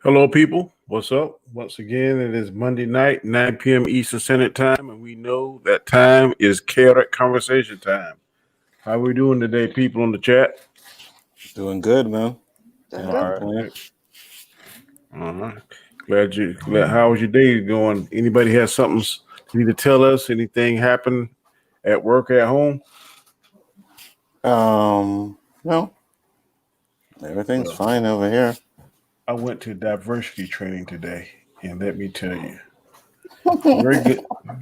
Hello, people. What's up? Once again, it is Monday night, 9 p.m. Eastern Standard Time, and we know that time is chaotic conversation time. How are we doing today, people on the chat? Doing good, man. All right. Glad. How was your day going? Anybody have something you need to tell us? Anything happen at work, at home? No. Everything's fine over here. I went to diversity training today, and let me tell you,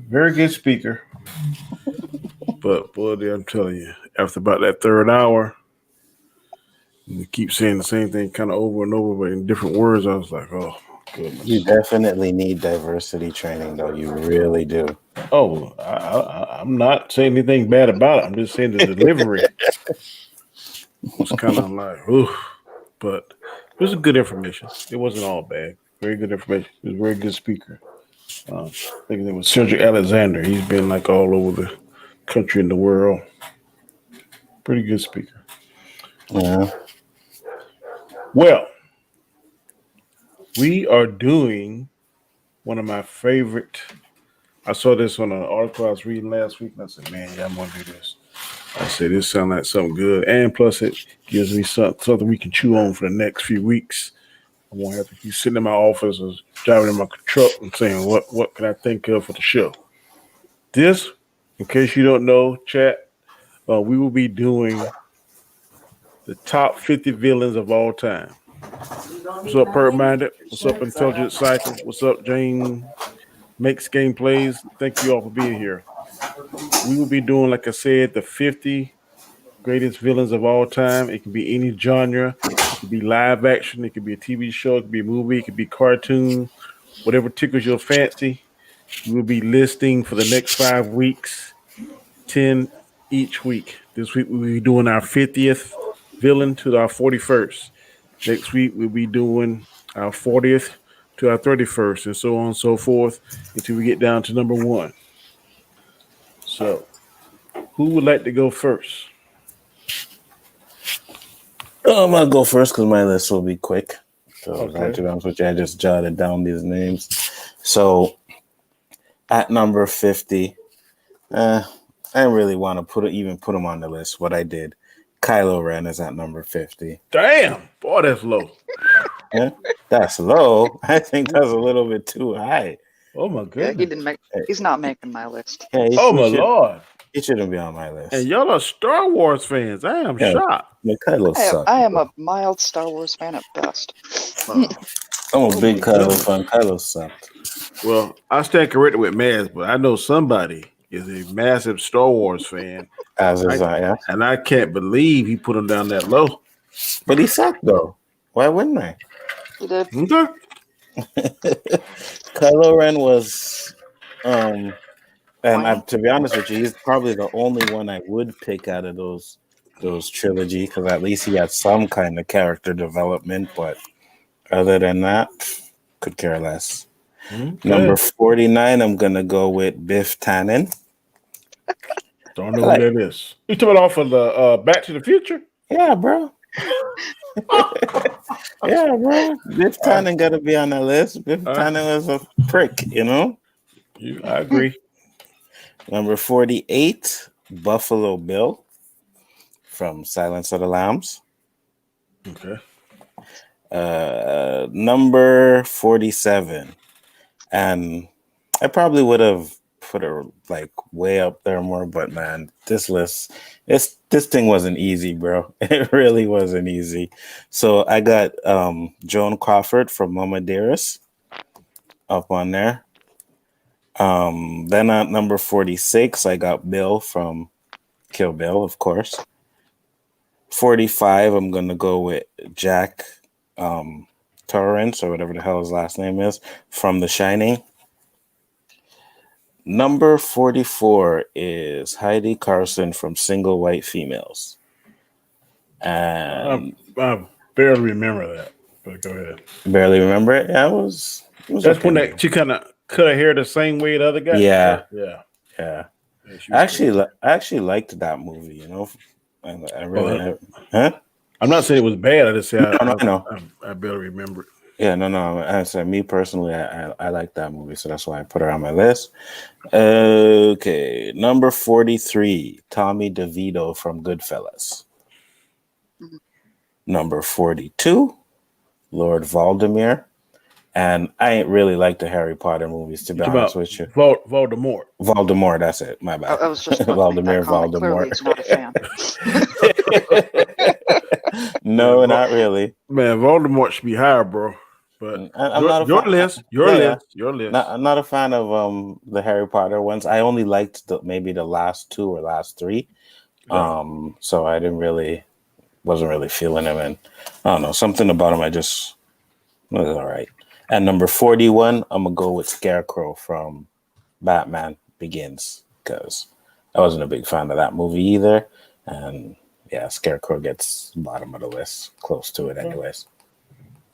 very good speaker. But boy, I'm telling you, after about that third hour, you keep saying the same thing kind of over and over, but in different words. I was like, oh, goodness. You definitely need diversity training, though. You really do. Oh, I'm not saying anything bad about it. I'm just saying the delivery was kind of like, ooh, but it was good information. It wasn't all bad. Very good information. He was a very good speaker. I think his name was Cedric Alexander. He's been like all over the country and the world. Pretty good speaker. Yeah. Well, we are doing one of my favorite. I saw this on an article I was reading last week, and I said, man, yeah, I'm going to do this. I said, this sounds like something good. And plus, it gives me something we can chew on for the next few weeks. I won't have to keep sitting in my office or driving in my truck and saying, what can I think of for the show? This, in case you don't know, chat, we will be doing the top 50 villains of all time. What's up, Perp Minded? What's up, Intelligent Cycle? What's up, Jane Makes Gameplays? Thank you all for being here. We will be doing, like I said, the 50 greatest villains of all time. It can be any genre. It could be live action. It could be a TV show. It could be a movie. It could be cartoon. Whatever tickles your fancy. We will be listing for the next 5 weeks, 10 each week. This week we'll be doing our 50th villain to our 41st. Next week we'll be doing our 40th to our 31st, and so on and so forth until we get down to number 1. So, who would like to go first? I'm going to go first because my list will be quick. So, okay. To be honest with you, I just jotted down these names. So, at number 50, I didn't really want to put them on the list. What I did, Kylo Ren is at number 50. Damn, boy, that's low. Yeah, that's low. I think that's a little bit too high. Oh my goodness! Yeah, he's not making my list. Yeah, Lord! He shouldn't be on my list. And y'all are Star Wars fans. I am shocked. I am a mild Star Wars fan at best. I'm a big Kylo fan. Kylo sucked. Well, I stand corrected with Maz, but I know somebody is a massive Star Wars fan. As is I, yeah. And I can't believe he put him down that low. But he sucked, though. Why wouldn't I? He did. Okay. Kylo Ren was, and to be honest with you, he's probably the only one I would pick out of those trilogy because at least he had some kind of character development. But other than that, could care less. Okay. Number 49, I'm gonna go with Biff Tannen. Don't know who that is. You took it off of the Back to the Future? Yeah, bro. Yeah, bro. Biff Tannen got to be on that list. Biff Tannen was a prick, you know? I agree. Number 48, Buffalo Bill from Silence of the Lambs. Okay. Number 47. And I probably would have put her like way up there more, but man, this list, this thing wasn't easy, bro. It really wasn't easy. So I got Joan Crawford from Mama Dearest up on there. Then at number 46, I got Bill from Kill Bill, of course. 45, I'm gonna go with Jack Torrance or whatever the hell his last name is from The Shining. Number 44 is Heidi Carson from Single White Females. And I barely remember that, but go ahead. barely remember it. Yeah, it was That's okay. when she kind of cut her hair the same way the other guy. Yeah. Yeah. Yeah. She I was cool. actually liked that movie, you know. I really huh? I'm not saying it was bad. I just say No, no. I barely remember it. Yeah, no. I said me personally, I like that movie, so that's why I put her on my list. Okay, number 43, Tommy DeVito from Goodfellas. Mhm. Number 42, Lord Voldemort. And I ain't really like the Harry Potter movies, to be honest with you. Voldemort. Voldemort, that's it. My bad. I was just about to make that comment. Clearly, he's not a fan. No, Man, not really. Man, Voldemort should be higher, bro. But I'm not a your fan. list. Your list. I'm not a fan of the Harry Potter ones. I only liked maybe the last 2 or last 3. Yeah. So I wasn't really feeling him, and I don't know, something about him it was all right. And number 41, I'm gonna go with Scarecrow from Batman Begins, because I wasn't a big fan of that movie either. And yeah, Scarecrow gets bottom of the list, close to it anyways.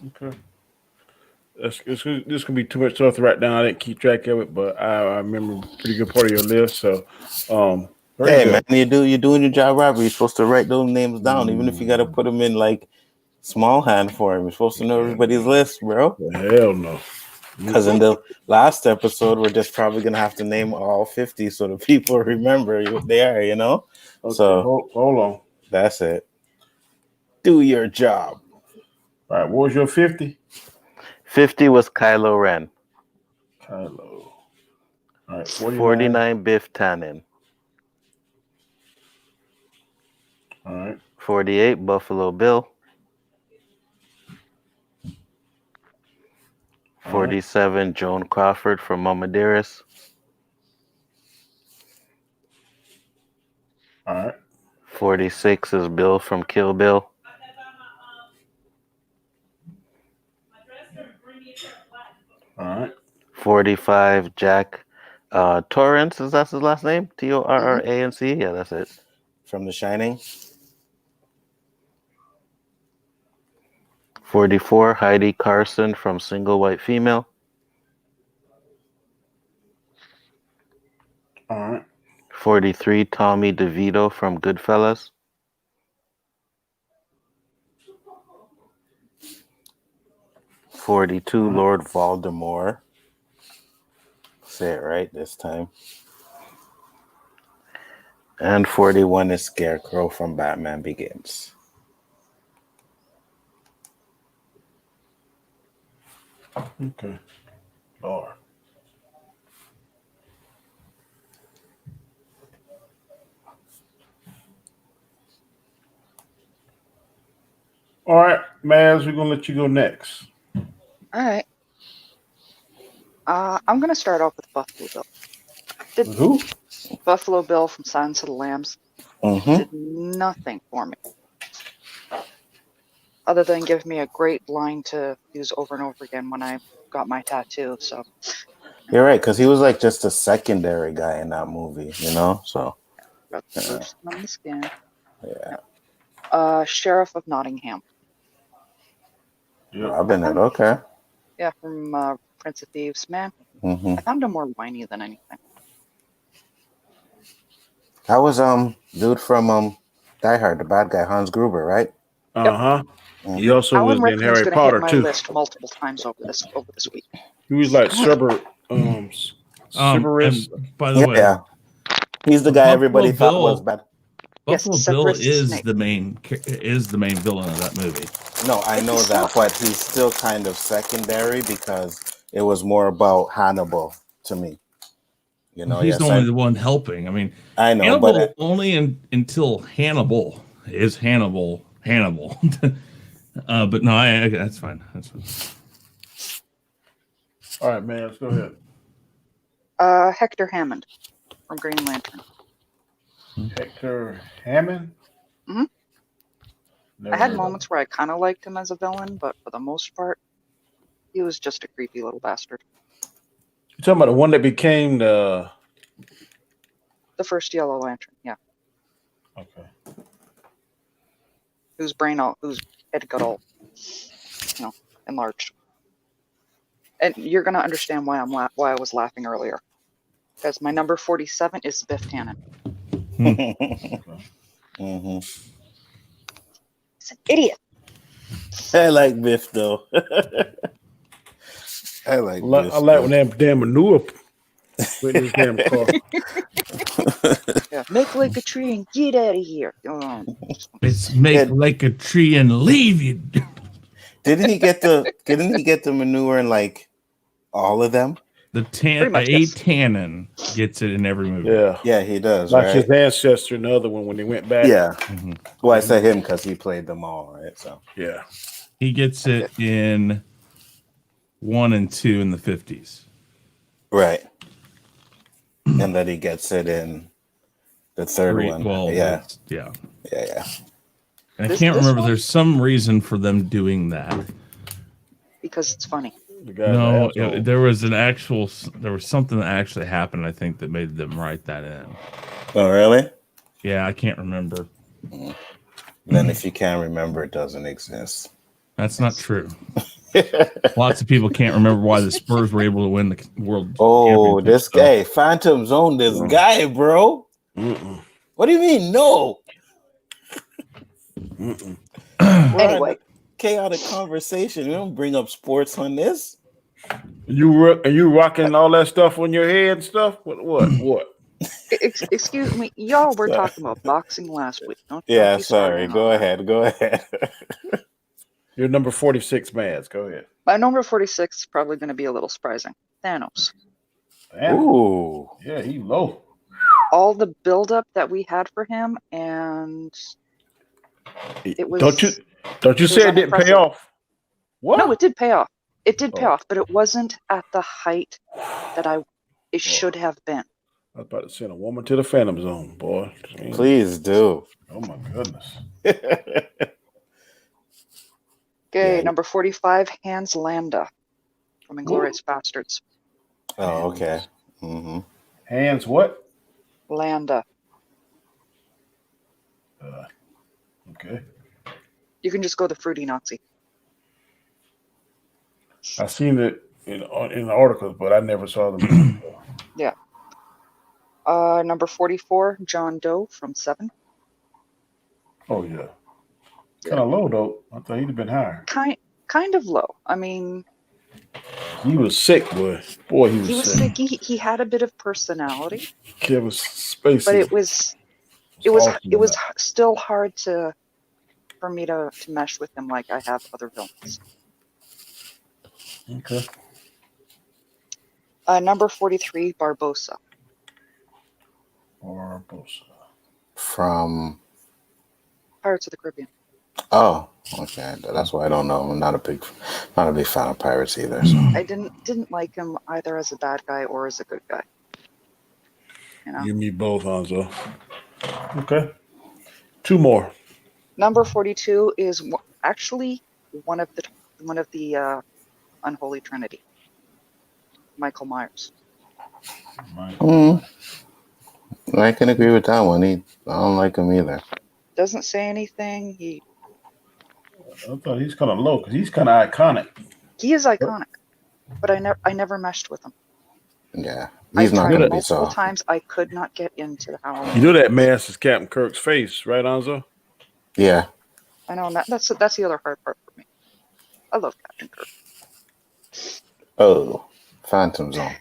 Okay. This could be too much stuff to write down. I didn't keep track of it, but I remember a pretty good part of your list. So, hey good. Man, you're doing your job right. You're supposed to write those names down, even if you got to put them in like small hand for him. You're supposed to know everybody's list, bro. Hell no. Because in the last episode, we're just probably gonna have to name all 50 so the people remember what they are, you know. Okay, so hold on. That's it. Do your job. All right, what was your 50? 50 was Kylo Ren. Kylo. All right, 49 Biff Tannen. All right. 48 Buffalo Bill. 47 right. Joan Crawford from Mama Dearest. All right. 46 is Bill from Kill Bill. All right. 45 Jack Torrance, is that his last name? Torrance? Yeah, that's it. From The Shining. 44 Heidi Carson from Single White Female. All right. 43 Tommy DeVito from Goodfellas. 42 Lord Voldemort. Say it right this time. And 41 is Scarecrow from Batman Begins. Okay. Lord. All right, Maz, we're gonna let you go next. All right. I'm gonna start off with Buffalo Bill. Who? Buffalo Bill from Silence of the Lambs did nothing for me, other than give me a great line to use over and over again when I got my tattoo. So you're right, because he was like just a secondary guy in that movie, you know. So got the first on the skin. Yeah. Sheriff of Nottingham. Yep. Robin Hood, okay. Yeah, from Prince of Thieves. Man, I found him more whiny than anything. That was dude from Die Hard, the bad guy, Hans Gruber, right? Uh-huh. He also Alan was in Harry gonna Potter hit my too. list multiple times over this week. He was like Cerberus. And by the way, he's the guy everybody thought was bad. Buffalo Bill is the main villain of that movie. No, I know that, but he's still kind of secondary because it was more about Hannibal to me. You know, he's only the one helping. I mean, I know, Hannibal but only until Hannibal is Hannibal. But no, that's fine. That's fine. All right, man, let's go ahead. Hector Hammond from Green Lantern. Hector Hammond? I had moments where I kind of liked him as a villain, but for the most part, he was just a creepy little bastard. You talking about the one that became the The first Yellow Lantern, yeah. Okay. Whose head got all, enlarged. And you're gonna understand why why I was laughing earlier. Because my number 47 is Biff Tannen. Mm-hmm. He's an idiot. I like Biff though. I like Biff. I like when that damn manure went in his damn car. Yeah, make like a tree and get out of here. It's make like a tree and leave you. Didn't he get the manure in like all of them? The yes. Tannen gets it in every movie. Yeah, he does. Like right? his ancestor, another one when they went back. Yeah. Mhm. Well, I said him because he played them all, right? So Yeah. He gets it in 1 and 2 in the 50s. right, and then he gets it in the third one. Well, yeah. yeah. And I can't remember. There's some reason for them doing that. Because it's funny. No, there was something that actually happened, I think, that made them write that in. Oh, really? Yeah, I can't remember. Then if you can't remember, it doesn't exist. That's not true. Lots of people can't remember why the Spurs were able to win the world. Oh, this guy, Phantom Zone, this guy, bro. Mm-mm. What do you mean, no? Anyway. Chaotic conversation. We don't bring up sports on this. You rocking all that stuff on your head and stuff? What? Excuse me, y'all were talking about boxing last week. Don't sorry. Go ahead. Your number 46, Mads. Go ahead. My number 46 is probably going to be a little surprising. Thanos. Ooh. Yeah, he low. All the buildup that we had for him, and it was. Don't you say it didn't pay off? What? No, it did pay off. It did pay off, but it wasn't at the height that it should have been. I was about to send a woman to the Phantom Zone, boy. Please do. Oh my goodness. Okay, number 45, Hans Landa from Inglourious Bastards. Oh, okay. Mm-hmm. Hans what? Landa. Okay. You can just go the fruity Nazi. I seen it in the articles, but I never saw the movie. Yeah. Number 44, John Doe from 7. Oh yeah. Kind of low though. I thought he'd have been higher. Kind of low. I mean, he was sick, boy. Boy, he was sick. He had a bit of personality. Kid was spacey. But it was still hard for me to mesh with him like I have other villains. Okay. Number 43, Barbossa. From Pirates of the Caribbean. Oh, okay. That's why I don't know. I'm not a big fan of pirates either. So. I didn't like him either as a bad guy or as a good guy. You know. You and me both, Hanzo. Okay. 2 more. Number 42 is actually one of the Unholy Trinity. Michael Myers. I can agree with that one. I don't like him either. Doesn't say anything. I thought he's kind of low because he's kind of iconic. He is iconic, but I never meshed with him. Yeah, he's not going to be multiple times. I could not get into how. You know that mask is Captain Kirk's face, right, Hanzo? Yeah. I know, and that's the other hard part for me. I love Captain Kirk. Oh, Phantom Zone.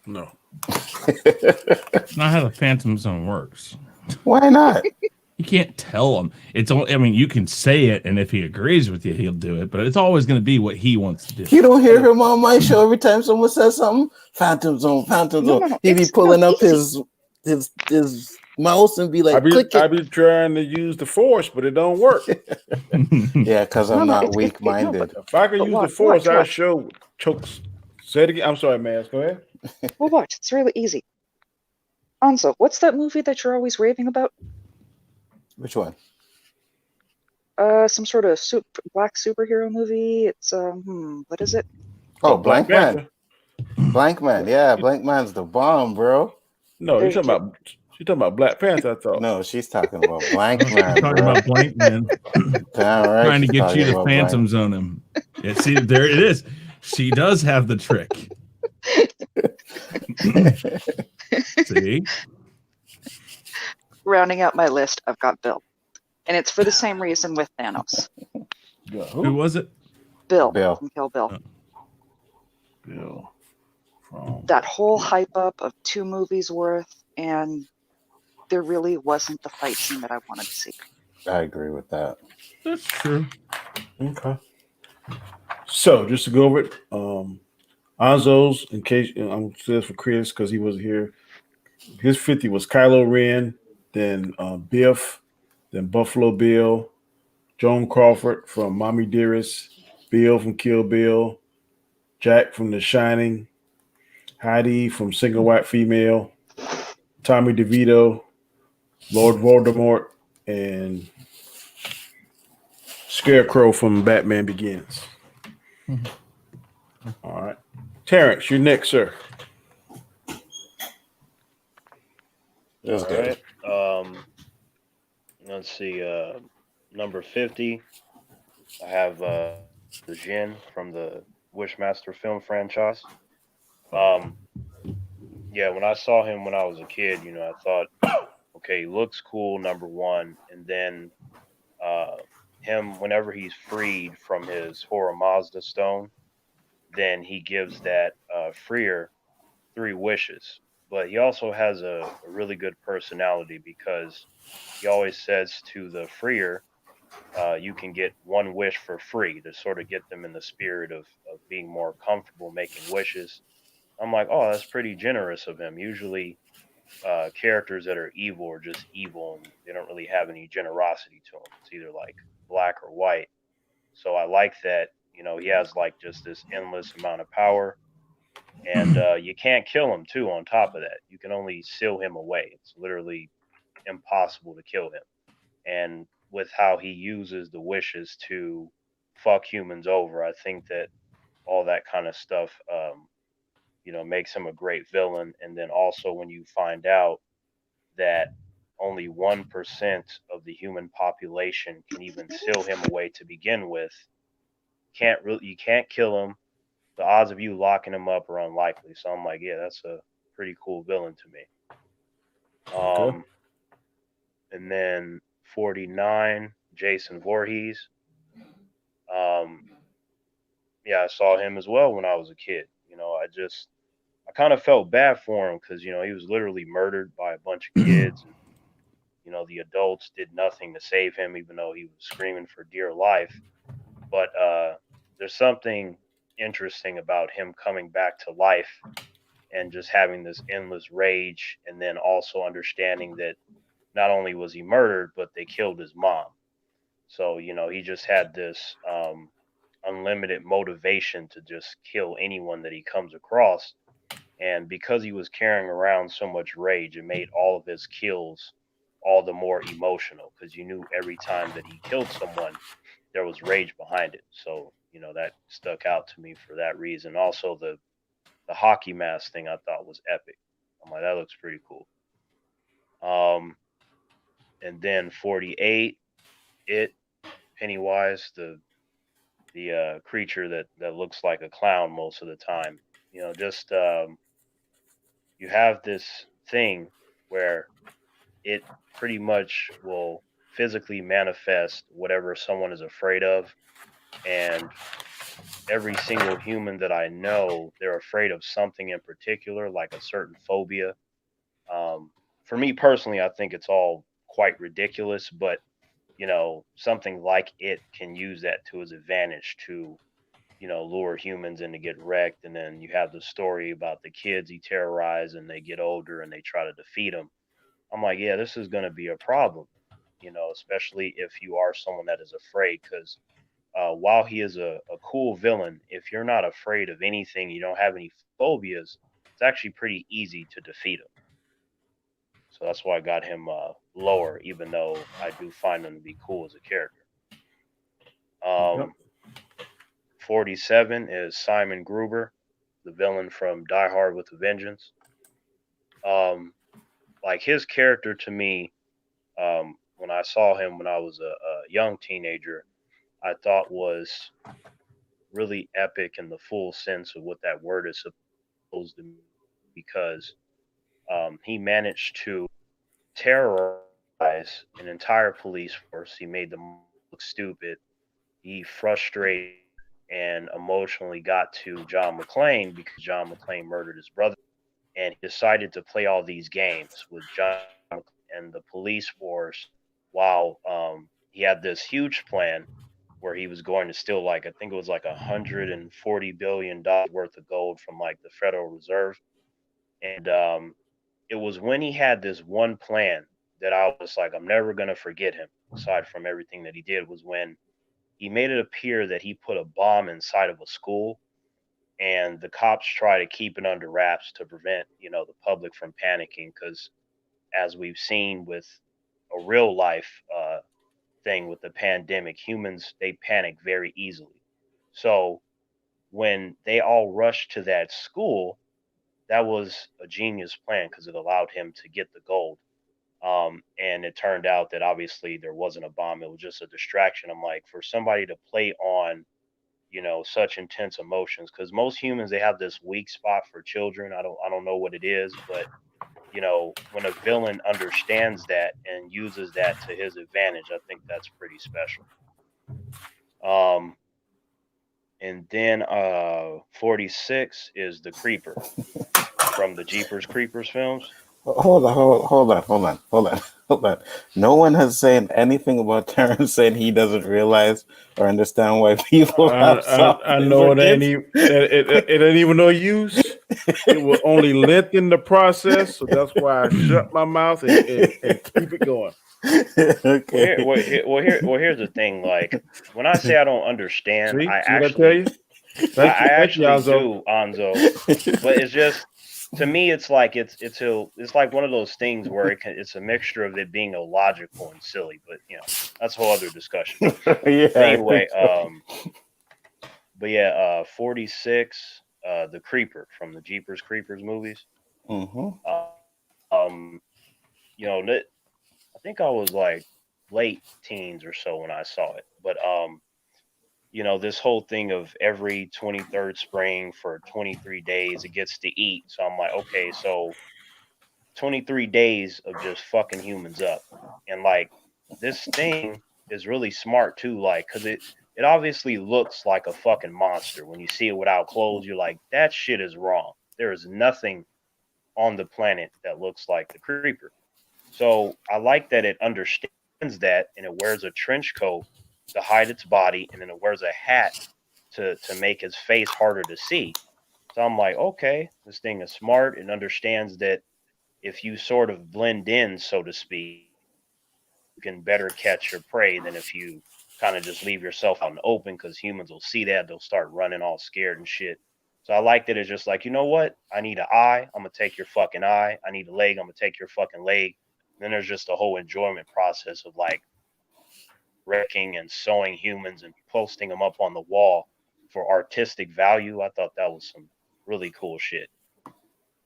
No. It's not how the Phantom Zone works. Why not? You can't tell him. It's only, I mean, you can say it, and if he agrees with you, he'll do it. But it's always going to be what he wants to do. You don't hear him on my show every time someone says something. Phantom Zone, Phantom Zone. No, He'd be pulling up his mouse and be like, I be trying to use the Force, but it don't work. Yeah, because I'm not weak-minded. If I could use the Force, I'd show chokes. Say it again. I'm sorry, man. Go ahead. Well, watch. It's really easy. Anzo, what's that movie that you're always raving about? Which one? Some sort of black superhero movie. It's what is it? Oh, Blank Man. Blank Man. Yeah, Blank Man's the bomb, bro. No, you're talking about She talking about Black Panther, I thought. No, she's talking about Blank She's Man, talking bro. about Blank Man. Damn right, Trying to she's get talking you to about phantom Blank. zone him. Yeah, see, there it is. She does have the trick. See? Rounding out my list, I've got Bill. And it's for the same reason with Thanos. Yeah, Who was it? Bill Bill. from Kill Bill. Bill from That whole hype up of 2 movies worth, and there really wasn't the fight scene that I wanted to see. I agree with that. That's true. Okay. So just to go over it, Anzo's, in case I'm saying for Chris because he wasn't here, his 50 was Kylo Ren, then Biff, then Buffalo Bill, Joan Crawford from Mommy Dearest, Bill from Kill Bill, Jack from The Shining, Heidi from Single White Female, Tommy DeVito, Lord Voldemort, and Scarecrow from Batman Begins. All right. Terrence, you're next, sir. It was All good. right. Let's see. Number 50, I have the Jin from the Wishmaster film franchise. Yeah, when I saw him when I was a kid, I thought, okay, he looks cool, number one, and then him whenever he's freed from his Hora Mazda stone, then he gives that freer 3 wishes. But he also has a really good personality because he always says to the freer, you can get 1 wish for free to sort of get them in the spirit of being more comfortable making wishes. I'm like, oh, that's pretty generous of him. Usually, characters that are evil are just evil and they don't really have any generosity to them. It's either like black or white. So I like that, he has like just this endless amount of power. And you can't kill him too. On top of that, you can only seal him away. It's literally impossible to kill him. And with how he uses the wishes to fuck humans over, I think that all that kind of stuff, makes him a great villain. And then also when you find out that only 1% of the human population can even seal him away to begin with, you can't kill him. The odds of you locking him up are unlikely. So I'm like, yeah, that's a pretty cool villain to me. Okay. And then 49, Jason Voorhees. Yeah, I saw him as well when I was a kid. I kind of felt bad for him because, he was literally murdered by a bunch of kids. And, the adults did nothing to save him, even though he was screaming for dear life. But there's something interesting about him coming back to life and just having this endless rage. And then also understanding that not only was he murdered, but they killed his mom. So, he just had this unlimited motivation to just kill anyone that he comes across. And because he was carrying around so much rage, it made all of his kills all the more emotional because you knew every time that he killed someone, there was rage behind it. So, that stuck out to me for that reason. Also, the hockey mask thing I thought was epic. I'm like, that looks pretty cool. And then 48, It Pennywise, the creature that looks like a clown most of the time. Just you have this thing where it pretty much will physically manifest whatever someone is afraid of, and every single human that I know, they're afraid of something in particular, like a certain phobia. For me personally, I think it's all quite ridiculous, but something like it can use that to his advantage to lure humans in to get wrecked. And then you have the story about the kids he terrorized and they get older and they try to defeat him. I'm like, yeah, this is going to be a problem, especially if you are someone that is afraid. Because while he is a cool villain, if you're not afraid of anything, you don't have any phobias, it's actually pretty easy to defeat him. So that's why I got him lower, even though I do find him to be cool as a character. Yep. 47 is Simon Gruber, the villain from Die Hard with a Vengeance. like his character to me, when I saw him when I was a young teenager, I thought was really epic in the full sense of what that word is supposed to mean, because he managed to terrorize an entire police force. He made them look stupid. He frustrated and emotionally got to John McClane because John McClane murdered his brother, and he decided to play all these games with John and the police force while he had this huge plan where he was going to steal, like, I think it was like $140 billion worth of gold from like the Federal Reserve. And it was when he had this one plan that I was like, I'm never gonna forget him. Aside from everything that he did, was when he made it appear that he put a bomb inside of a school, and the cops try to keep it under wraps to prevent, the public from panicking, because as we've seen with a real life thing with the pandemic, humans, they panic very easily. So when they all rushed to that school, that was a genius plan because it allowed him to get the gold. And it turned out that obviously there wasn't a bomb; it was just a distraction. I'm like, for somebody to play on, such intense emotions, because most humans, they have this weak spot for children. I don't know what it is, but when a villain understands that and uses that to his advantage, I think that's pretty special. Um, and then 46 is the Creeper from the Jeepers Creepers films. Hold on. No one has said anything about Terrence saying he doesn't realize or understand why people have soft I things know for it ain't kids. even it ain't even no use. It will only lengthen the process, so that's why I shut my mouth and keep it going. Okay. Here's the thing. Like, when I say I don't understand, See what I tell you? I Thank you, actually Alzo. do, Anzo. But it's just, to me, it's like it's like one of those things where it's a mixture of it being illogical and silly. But that's a whole other discussion. Yeah, But I anyway, think so. 46, the Creeper from the Jeepers Creepers movies. Mm-hmm. Uh, um, I think I was like late teens or so when I saw it. But this whole thing of every 23rd spring for 23 days it gets to eat. So I'm like, okay, so 23 days of just fucking humans up. And like, this thing is really smart too, like, cuz it obviously looks like a fucking monster. When you see it without clothes, you're like, that shit is wrong. There is nothing on the planet that looks like the Creeper. So I like that it understands that, and it wears a trench coat to hide its body, and then it wears a hat to make its face harder to see. So I'm like, okay, this thing is smart and understands that if you sort of blend in, so to speak, you can better catch your prey than if you kind of just leave yourself out in the open, because humans will see that, they'll start running all scared and shit. So I like that it's just like, you know what? I need an eye, I'm gonna take your fucking eye. I need a leg, I'm gonna take your fucking leg. And then there's just a whole enjoyment process of like wrecking and sewing humans and posting them up on the wall for artistic value. I thought that was some really cool shit.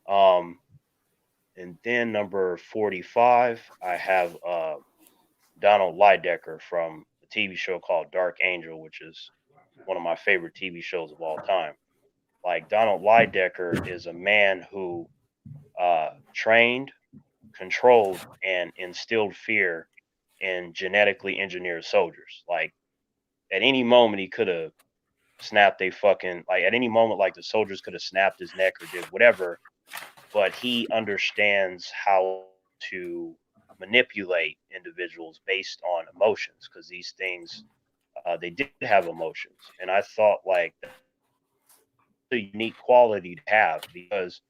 Um, and then number 45, I have Donald Lydecker from a TV show called Dark Angel, which is one of my favorite TV shows of all time. Like, Donald Lydecker is a man who trained, controlled, and instilled fear in genetically engineered soldiers. Like, at any moment, he could have snapped a fucking, like, at any moment, like, the soldiers could have snapped his neck or did whatever, but he understands how to manipulate individuals based on emotions, because these things, they did have emotions. And I thought, like, a unique quality to have, because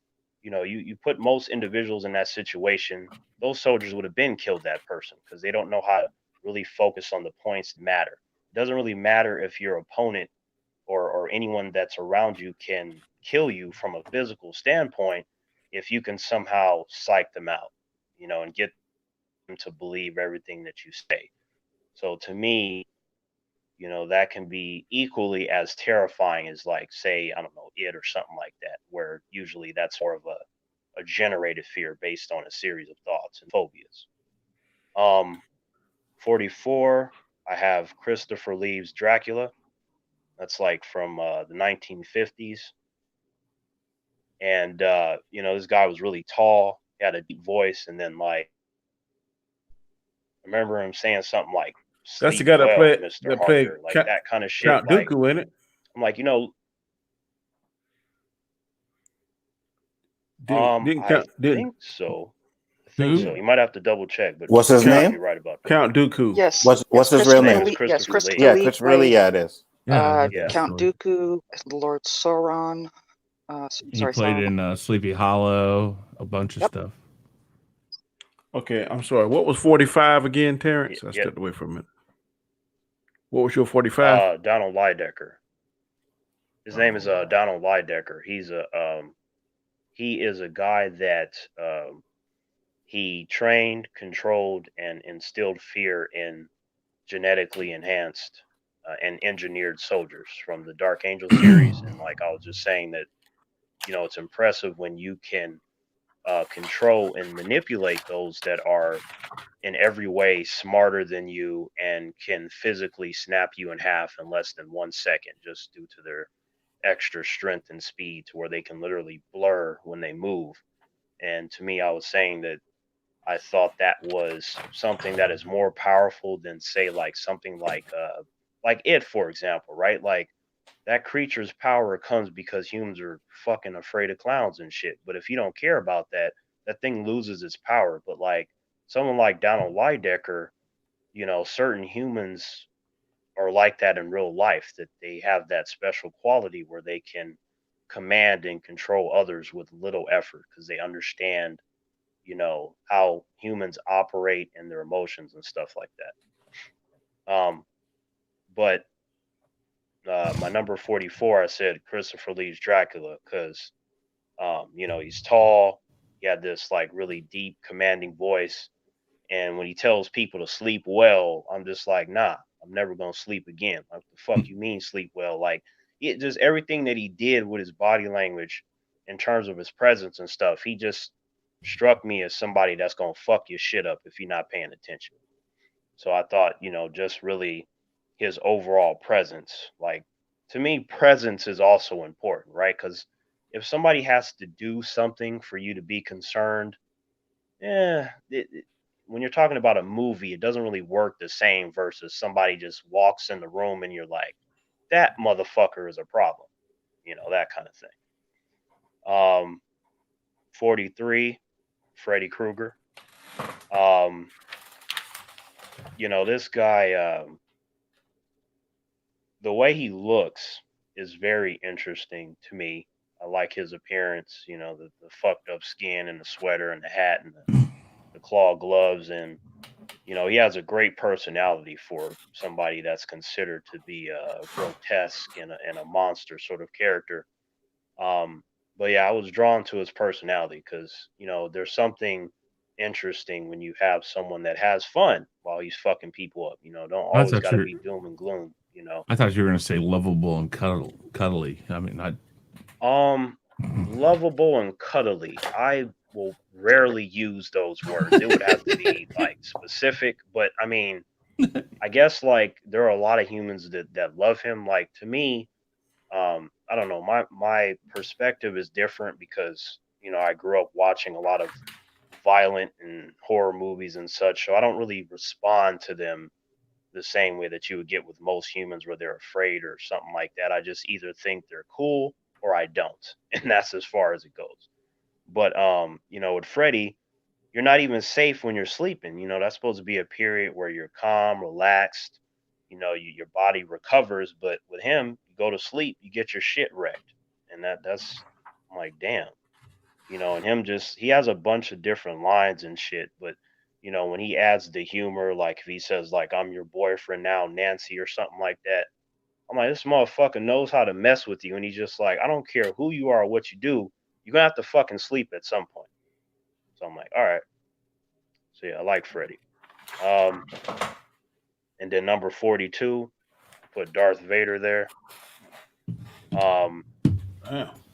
you put most individuals in that situation, those soldiers would have been killed that person, because they don't know how to really focus on the points that matter. It doesn't really matter if your opponent or anyone that's around you can kill you from a physical standpoint, if you can somehow psych them out, and get them to believe everything that you say. So to me, that can be equally as terrifying as, like, say, I don't know, It or something like that, where usually that's more of a a generated fear based on a series of thoughts and phobias. 44, I have Christopher Lee's Dracula. That's like from the 1950s. And, this guy was really tall. He had a deep voice. And then, like, I remember him saying something like, That's the "Sleep guy that well, played Mr. Harker." Like that kind of shit. Count Like, Dooku in it. I'm like, I think so. I think so. You might have to double check, but what's his name? You're right about that. Count Dooku. Yes. What's his real name? Yes, Christopher Lee. Yeah, Christopher Lee. Yeah, it is. Count Dooku, Lord Sauron. He played in Sleepy Hollow, a bunch of stuff. Okay, I'm sorry. What was 45 again, Terrence? I stepped away from it. What was your 45? Donald Lydecker. His name is Donald Lydecker. He is a guy that he trained, controlled, and instilled fear in genetically enhanced and engineered soldiers from the Dark Angel series. And like I was just saying that, it's impressive when you can control and manipulate those that are in every way smarter than you and can physically snap you in half in less than 1 second just due to their extra strength and speed, to where they can literally blur when they move. And to me, I was saying that I thought that was something that is more powerful than, say, like something like It, for example, right? Like that creature's power comes because humans are fucking afraid of clowns and shit. But if you don't care about that, that thing loses its power. But like someone like Donald Lydecker, certain humans are like that in real life, that they have that special quality where they can command and control others with little effort because they understand, how humans operate and their emotions and stuff like that. But my number 44, I said Christopher Lee's Dracula because, he's tall. He had this like really deep, commanding voice. And when he tells people to sleep well, I'm just like, nah, I'm never going to sleep again. Like, the fuck you mean sleep well? Like, it just everything that he did with his body language in terms of his presence and stuff, he just struck me as somebody that's going to fuck your shit up if you're not paying attention. So I thought, just really his overall presence. Like, to me, presence is also important, right? Because if somebody has to do something for you to be concerned, when you're talking about a movie, it doesn't really work the same versus somebody just walks in the room and you're like, that motherfucker is a problem, that kind of thing. 43, Freddy Krueger. This guy, the way he looks is very interesting to me. I like his appearance, the fucked up skin and the sweater and the hat and the claw gloves. And, he has a great personality for somebody that's considered to be grotesque and a monster sort of character. But yeah, I was drawn to his personality because, there's something interesting when you have someone that has fun while he's fucking people up. Don't always got to be doom and gloom. I thought you were going to say lovable and cuddly. I mean, lovable and cuddly. I will rarely use those words. It would have to be like specific, but I mean, I guess like there are a lot of humans that love him. Like, to me, I don't know. My perspective is different because, I grew up watching a lot of violent and horror movies and such. So I don't really respond to them the same way that you would get with most humans where they're afraid or something like that. I just either think they're cool or I don't. And that's as far as it goes. But, with Freddy, you're not even safe when you're sleeping. That's supposed to be a period where you're calm, relaxed, your body recovers. But with him, you go to sleep, you get your shit wrecked. And that's I'm like, damn. And him he has a bunch of different lines and shit. But, when he adds the humor, like if he says, like, I'm your boyfriend now, Nancy, or something like that, I'm like, this motherfucker knows how to mess with you. And he's just like, I don't care who you are or what you do, you're going to have to fucking sleep at some point. So I'm like, all right. So yeah, I like Freddy. And then number 42, put Darth Vader there.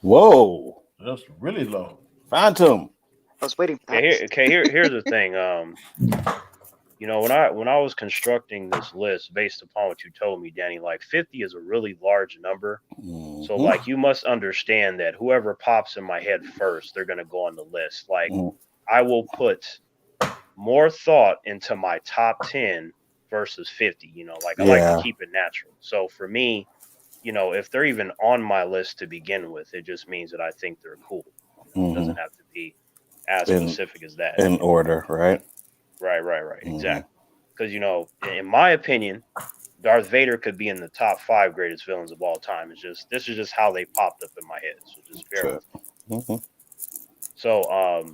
Whoa. That's really low. Phantom. I was waiting for that. Here's the thing. You know, when I was constructing this list based upon what you told me, Danny, like 50 is a really large number. So like you must understand that whoever pops in my head first, they're gonna go on the list. Like I will put more thought into my top 10 versus 50. You know, like I like to keep it natural. So for me, you know, if they're even on my list to begin with, it just means that I think they're cool. It doesn't have to be as specific as that. In order, right? Right. Exactly. Because, you know, in my opinion, Darth Vader could be in the top 5 greatest villains of all time. This is just how they popped up in my head. So just bear with me. So,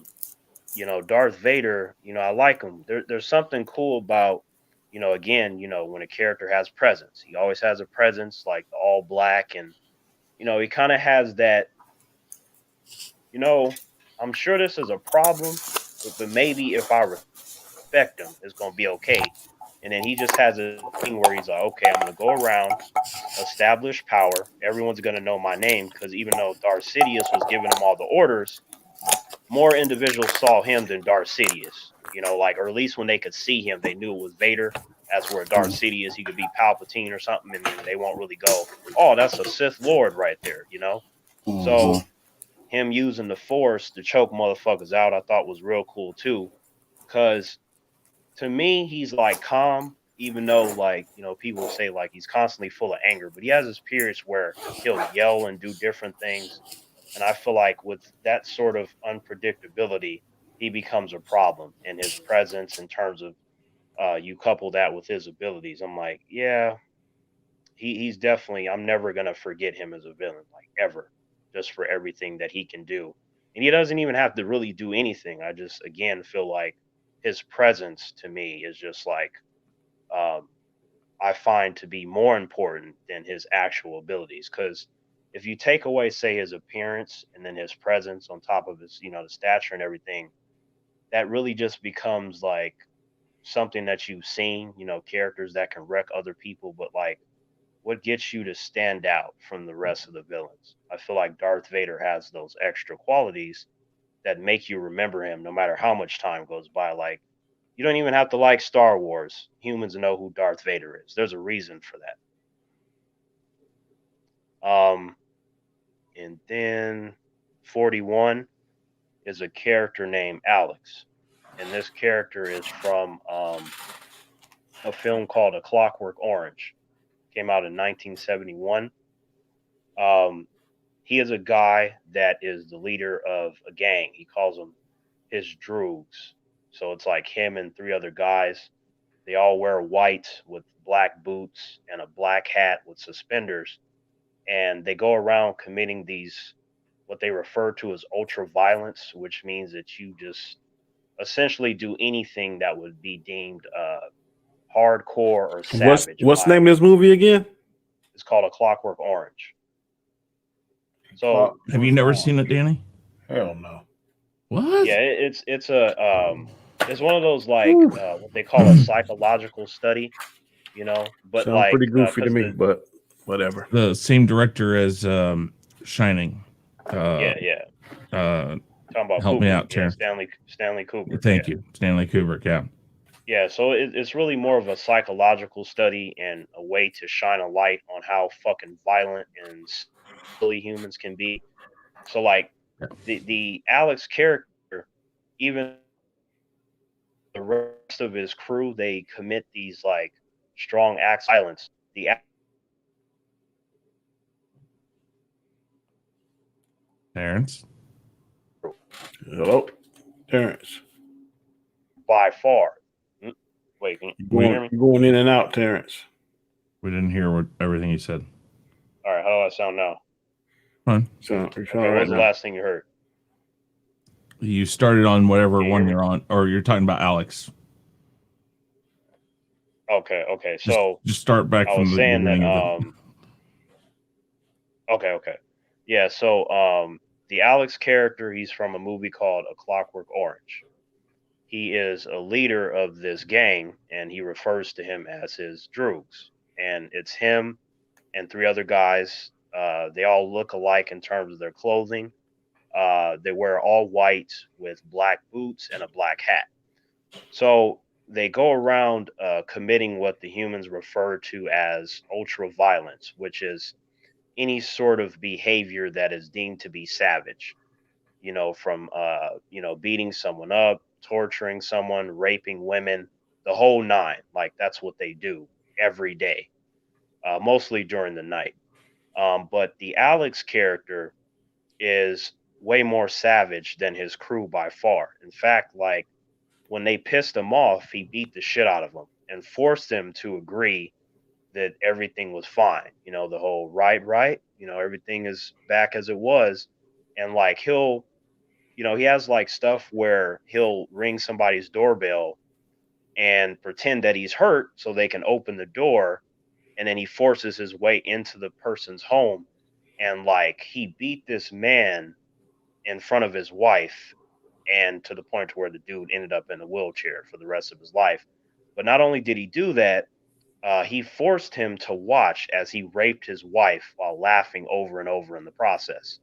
you know, Darth Vader, you know, I like him. There's something cool about, you know, again, you know, when a character has presence, he always has a presence, like the all black, and, you know, he kind of has that, you know, I'm sure this is a problem, but maybe if I respect him, it's going to be okay. And then he just has a thing where he's like, okay, I'm going to go around, establish power. Everyone's going to know my name, because even though Darth Sidious was giving him all the orders, more individuals saw him than Darth Sidious. You know, like, or at least when they could see him, they knew it was Vader. As where Darth Sidious, he could be Palpatine or something, and then they won't really go, oh, that's a Sith Lord right there, you know? So him using the Force to choke motherfuckers out, I thought was real cool too. Because to me, he's like calm, even though, like, you know, people say like he's constantly full of anger, but he has his periods where he'll yell and do different things. And I feel like with that sort of unpredictability, he becomes a problem in his presence in terms of you couple that with his abilities. I'm like, yeah, he's definitely, I'm never going to forget him as a villain, like ever, just for everything that he can do. And he doesn't even have to really do anything. I just, again, feel like his presence to me is just like, I find to be more important than his actual abilities. Because if you take away, say, his appearance and then his presence on top of his, you know, the stature and everything, that really just becomes like something that you've seen, you know, characters that can wreck other people. But like, what gets you to stand out from the rest of the villains? I feel like Darth Vader has those extra qualities that make you remember him no matter how much time goes by. Like, you don't even have to like Star Wars. Humans know who Darth Vader is. There's a reason for that. And then 41 is a character named Alex. And this character is from a film called A Clockwork Orange. Came out in 1971. He is a guy that is the leader of a gang. He calls them his droogs. So it's like him and 3 other guys. They all wear white with black boots and a black hat with suspenders. And they go around committing these, what they refer to as ultra violence, which means that you just essentially do anything that would be deemed hardcore or savage. What's the name of this movie again? It's called A Clockwork Orange. So Have you never seen it, Danny? Hell no. What? yeah, it's it's one of those like what they call a psychological study, you know. But Sounds like pretty goofy to me, but whatever. The same director as Shining. yeah. Talking about help me Kubrick, out, Terrence. Stanley Kubrick. Thank you, Stanley Kubrick. Yeah. Yeah, so it's really more of a psychological study and a way to shine a light on how fucking violent and silly humans can be. So like the Alex character, even the rest of his crew, they commit these like strong acts of violence. The Terrence. Hello, Terrence. by far. Wait, can you hear me? You're going in and out, Terrence. We didn't hear everything you said. All right, how do I sound now? Fine. Okay, what was the last thing you heard? You started on whatever Can you one hear me? you're on, or you're talking about Alex. Okay. So Just start back I from was the saying that beginning of it. okay. Yeah, so the Alex character, he's from a movie called A Clockwork Orange. He is a leader of this gang, and he refers to him as his droogs. And it's him and 3 other guys. They all look alike in terms of their clothing. They wear all white with black boots and a black hat. So they go around committing what the humans refer to as ultra violence, which is any sort of behavior that is deemed to be savage. From beating someone up, torturing someone, raping women, the whole nine. Like that's what they do every day, mostly during the night. But the Alex character is way more savage than his crew by far. In fact, like when they pissed him off, he beat the shit out of them and forced them to agree that everything was fine. The whole right, everything is back as it was. And like he has like stuff where he'll ring somebody's doorbell and pretend that he's hurt so they can open the door. And then he forces his way into the person's home. And like he beat this man in front of his wife, and to the point where the dude ended up in a wheelchair for the rest of his life. But not only did he do that, he forced him to watch as he raped his wife while laughing over and over in the process.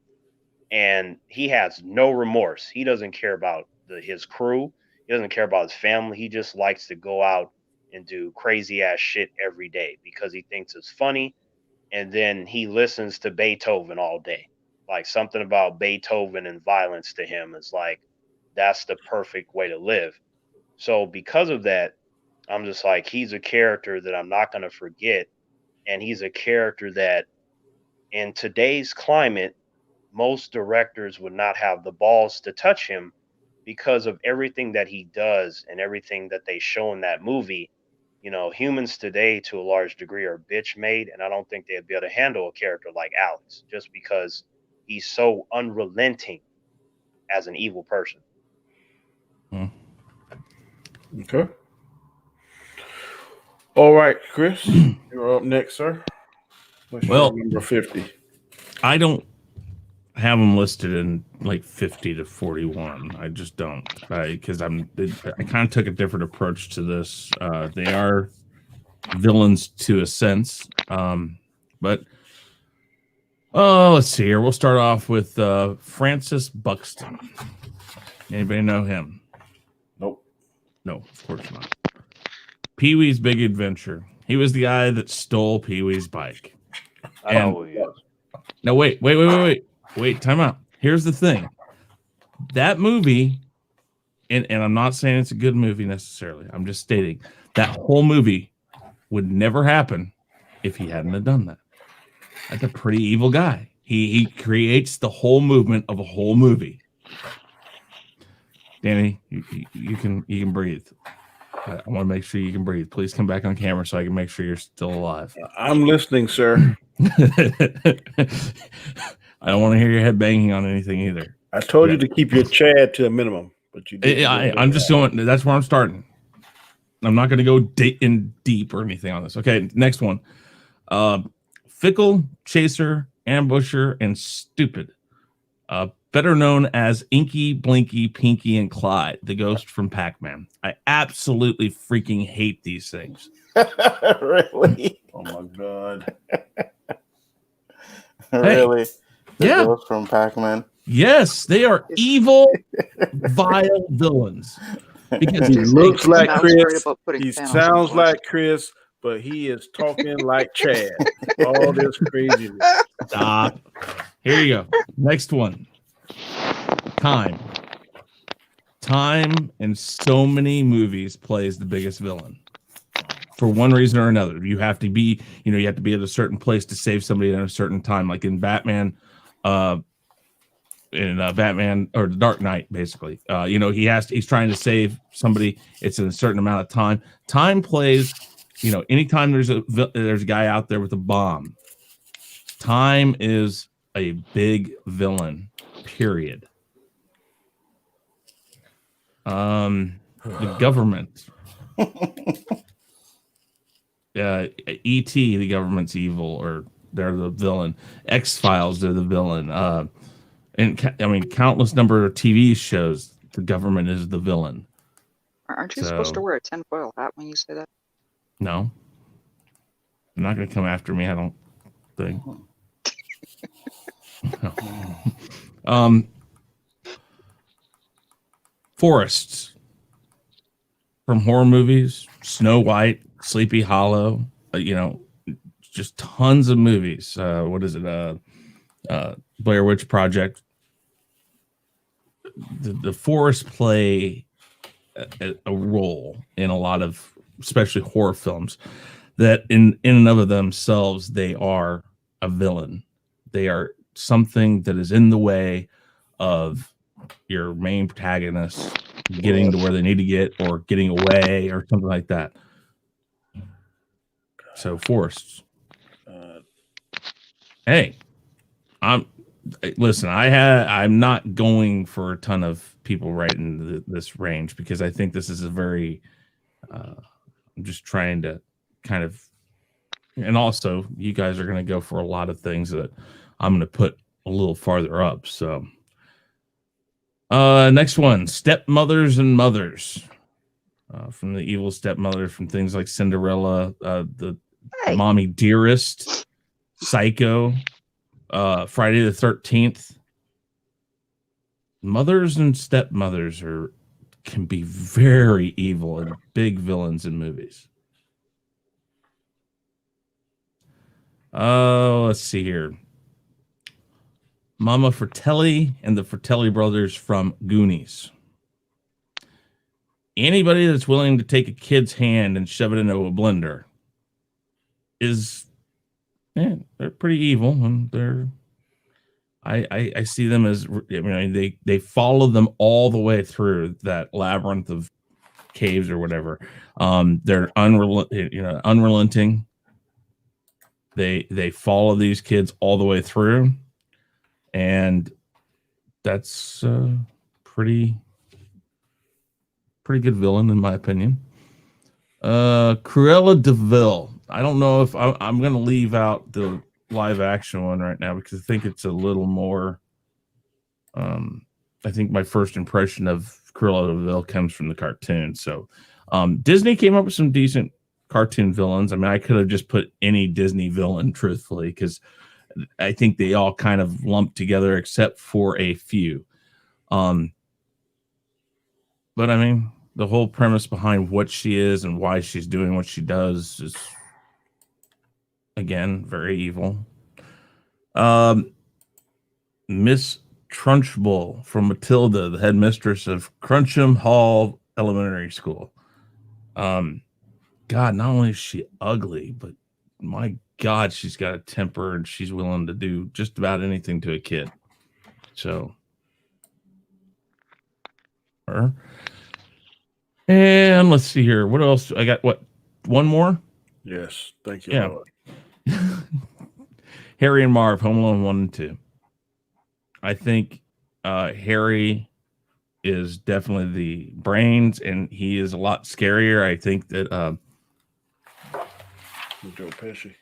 And he has no remorse. He doesn't care about his crew. He doesn't care about his family. He just likes to go out and do crazy ass shit every day because he thinks it's funny. And then he listens to Beethoven all day. Like something about Beethoven and violence to him is like, that's the perfect way to live. So because of that, I'm just like, he's a character that I'm not going to forget. And he's a character that in today's climate, most directors would not have the balls to touch him because of everything that he does and everything that they show in that movie. Humans today, to a large degree, are bitch made, and I don't think they'd be able to handle a character like Alex just because he's so unrelenting as an evil person. Okay. All right, Chris, you're up next, sir. What's your number 50? I don't have them listed in like 50 to 41. I just don't, because I kind of took a different approach to this. They are villains to a sense, but let's see here. We'll start off with Francis Buxton. Anybody know him? Nope. No, of course not. Pee-wee's Big Adventure. He was the guy that stole Pee-wee's bike. I know who he is. Now wait, time out. Here's the thing. That movie, and I'm not saying it's a good movie necessarily. I'm just stating that whole movie would never happen if he hadn't have done that. That's a pretty evil guy. He creates the whole movement of a whole movie. Danny, you can breathe. I want to make sure you can breathe. Please come back on camera so I can make sure you're still alive. I'm listening, sir. I don't want to hear your head banging on anything either. I told you to keep your Chad to a minimum, but you did. I'm just going. That's where I'm starting. I'm not going to go in deep or anything on this. Okay, next one. Fickle, Chaser, Ambusher, and Stupid. Better known as Inky, Blinky, Pinky, and Clyde, the ghost from Pac-Man. I absolutely freaking hate these things. Really? Oh my god! Really? The yeah. ghost from Pac-Man. Yes, they are evil, vile villains. Because He looks like I was worried Chris. about putting He Thanos sounds on like Chris, but he is talking like Chad. All this craziness. Stop. Here you go. Next one. Time in so many movies plays the biggest villain. For one reason or another. You have to be at a certain place to save somebody at a certain time. Like in Batman, Batman or the Dark Knight, basically. He's trying to save somebody. It's in a certain amount of time. Time plays, anytime there's a guy out there with a bomb. Time is a big villain, period. The government. E.T., the government's evil, or they're the villain. X-Files, they're the villain. Countless number of TV shows, the government is the villain. Aren't you supposed to wear a tinfoil hat when you say that? No. They're not going to come after me, I don't think. No. Forests from horror movies, Snow White, Sleepy Hollow, just tons of movies. What is it? Blair Witch Project. The forests play a role in a lot of, especially horror films, that in and of themselves, they are a villain. They are something that is in the way of your main protagonist getting to where they need to get, or getting away, or something like that. So forests. Hey, I'm not going for a ton of people right in this range, because I think this is a very I'm just trying to kind of, and also you guys are going to go for a lot of things that I'm going to put a little farther up. So next one, stepmothers and mothers, from the evil stepmother, from things like Cinderella, the Mommy Dearest, Psycho, Friday the 13th. Mothers and stepmothers can be very evil and big villains in movies. Let's see here. Mama Fratelli and the Fratelli brothers from Goonies. Anybody that's willing to take a kid's hand and shove it into a blender they're pretty evil, and I see them as, they follow them all the way through that labyrinth of caves or whatever. They're unrelenting. They follow these kids all the way through, and that's pretty good villain in my opinion. Cruella Deville. I don't know if I'm going to leave out the live action one right now, because I think it's a little more. I think my first impression of Cruella Deville comes from the cartoon. So Disney came up with some decent cartoon villains. I mean, I could have just put any Disney villain, truthfully, because I think they all kind of lumped together, except for a few. But I mean, the whole premise behind what she is and why she's doing what she does is, again, very evil. Miss Trunchbull from Matilda, the headmistress of Cruncham Hall Elementary School. God, not only is she ugly, but my God, she's got a temper, and she's willing to do just about anything to a kid. So, her. And let's see here. What else? I got one more? Yes. Thank you, Yeah. Lord. Harry and Marv, Home Alone 1 and 2. I think Harry is definitely the brains, and he is a lot scarier. I think that Joe Pesci.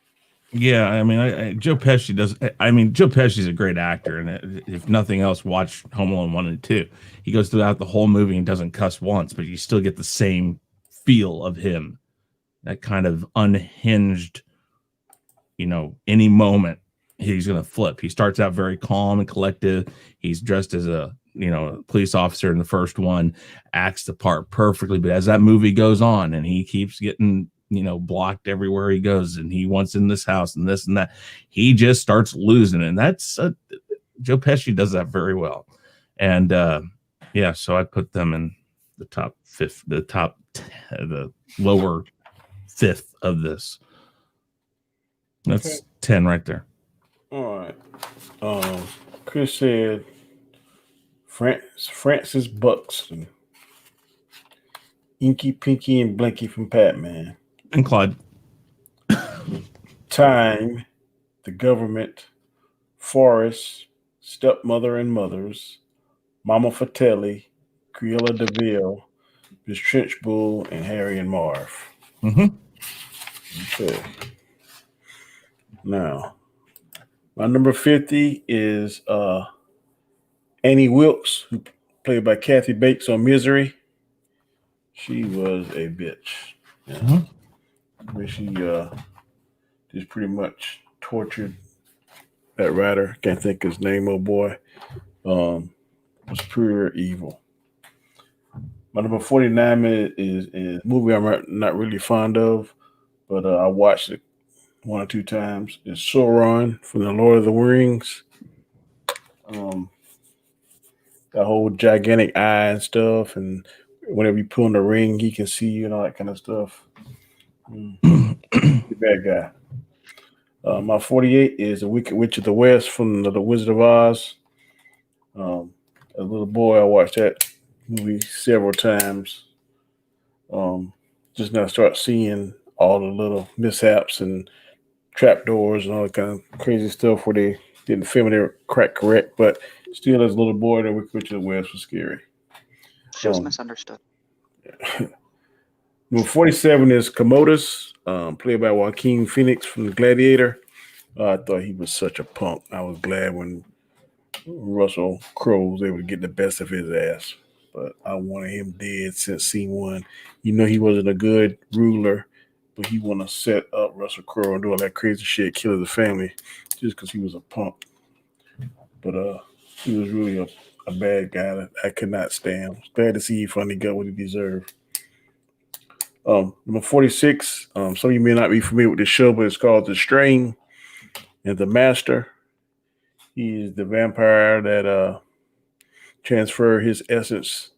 yeah, I mean, Joe Pesci does. I mean, Joe Pesci's a great actor, and if nothing else, watch Home Alone 1 and 2. He goes throughout the whole movie and doesn't cuss once, but you still get the same feel of him. That kind of unhinged, any moment he's going to flip. He starts out very calm and collective. He's dressed as a police officer in the first one, acts the part perfectly. But as that movie goes on, and he keeps getting blocked everywhere he goes, and he wants in this house and this and that, he just starts losing. And that's Joe Pesci does that very well. And so I put them in the top fifth, the lower fifth of this. That's 10 right there. All right. Chris said Francis Buxton, Inky, Pinky, and Blinky from Batman. And Clyde. Time, The Government, Forrest, Stepmother and Mothers, Mama Fratelli, Cruella Deville, Miss Trunchbull, and Harry and Marv. Mm-hmm. Okay. Now, my number 50 is Annie Wilkes, who played by Kathy Bates on Misery. She was a bitch. Where she just pretty much tortured that writer. Can't think of his name, oh boy. Was pure evil. My number 49 is a movie I'm not really fond of, but I watched it one or two times. It's Sauron from the Lord of the Rings. The whole gigantic eye and stuff, and whenever you pull on the ring, he can see you and all that kind of stuff. Bad guy. My 48 is The Wicked Witch of the West from the Wizard of Oz. As a little boy, I watched that movie several times. Just now start seeing all the little mishaps and trapdoors and all that kind of crazy stuff where they didn't film it correct, but still, as a little boy, The Wicked Witch of the West was scary. She was misunderstood. Number 47 is Commodus, played by Joaquin Phoenix from The Gladiator. I thought he was such a punk. I was glad when Russell Crowe was able to get the best of his ass, but I wanted him dead since scene one. You know he wasn't a good ruler, but he want to set up Russell Crowe and do all that crazy shit, kill his family, just because he was a punk. But he was really a bad guy that I could not stand. It's bad to see he finally got what he deserved. Number 46, some of you may not be familiar with the show, but it's called The Strain. And the Master, he is the vampire that transfer his essence.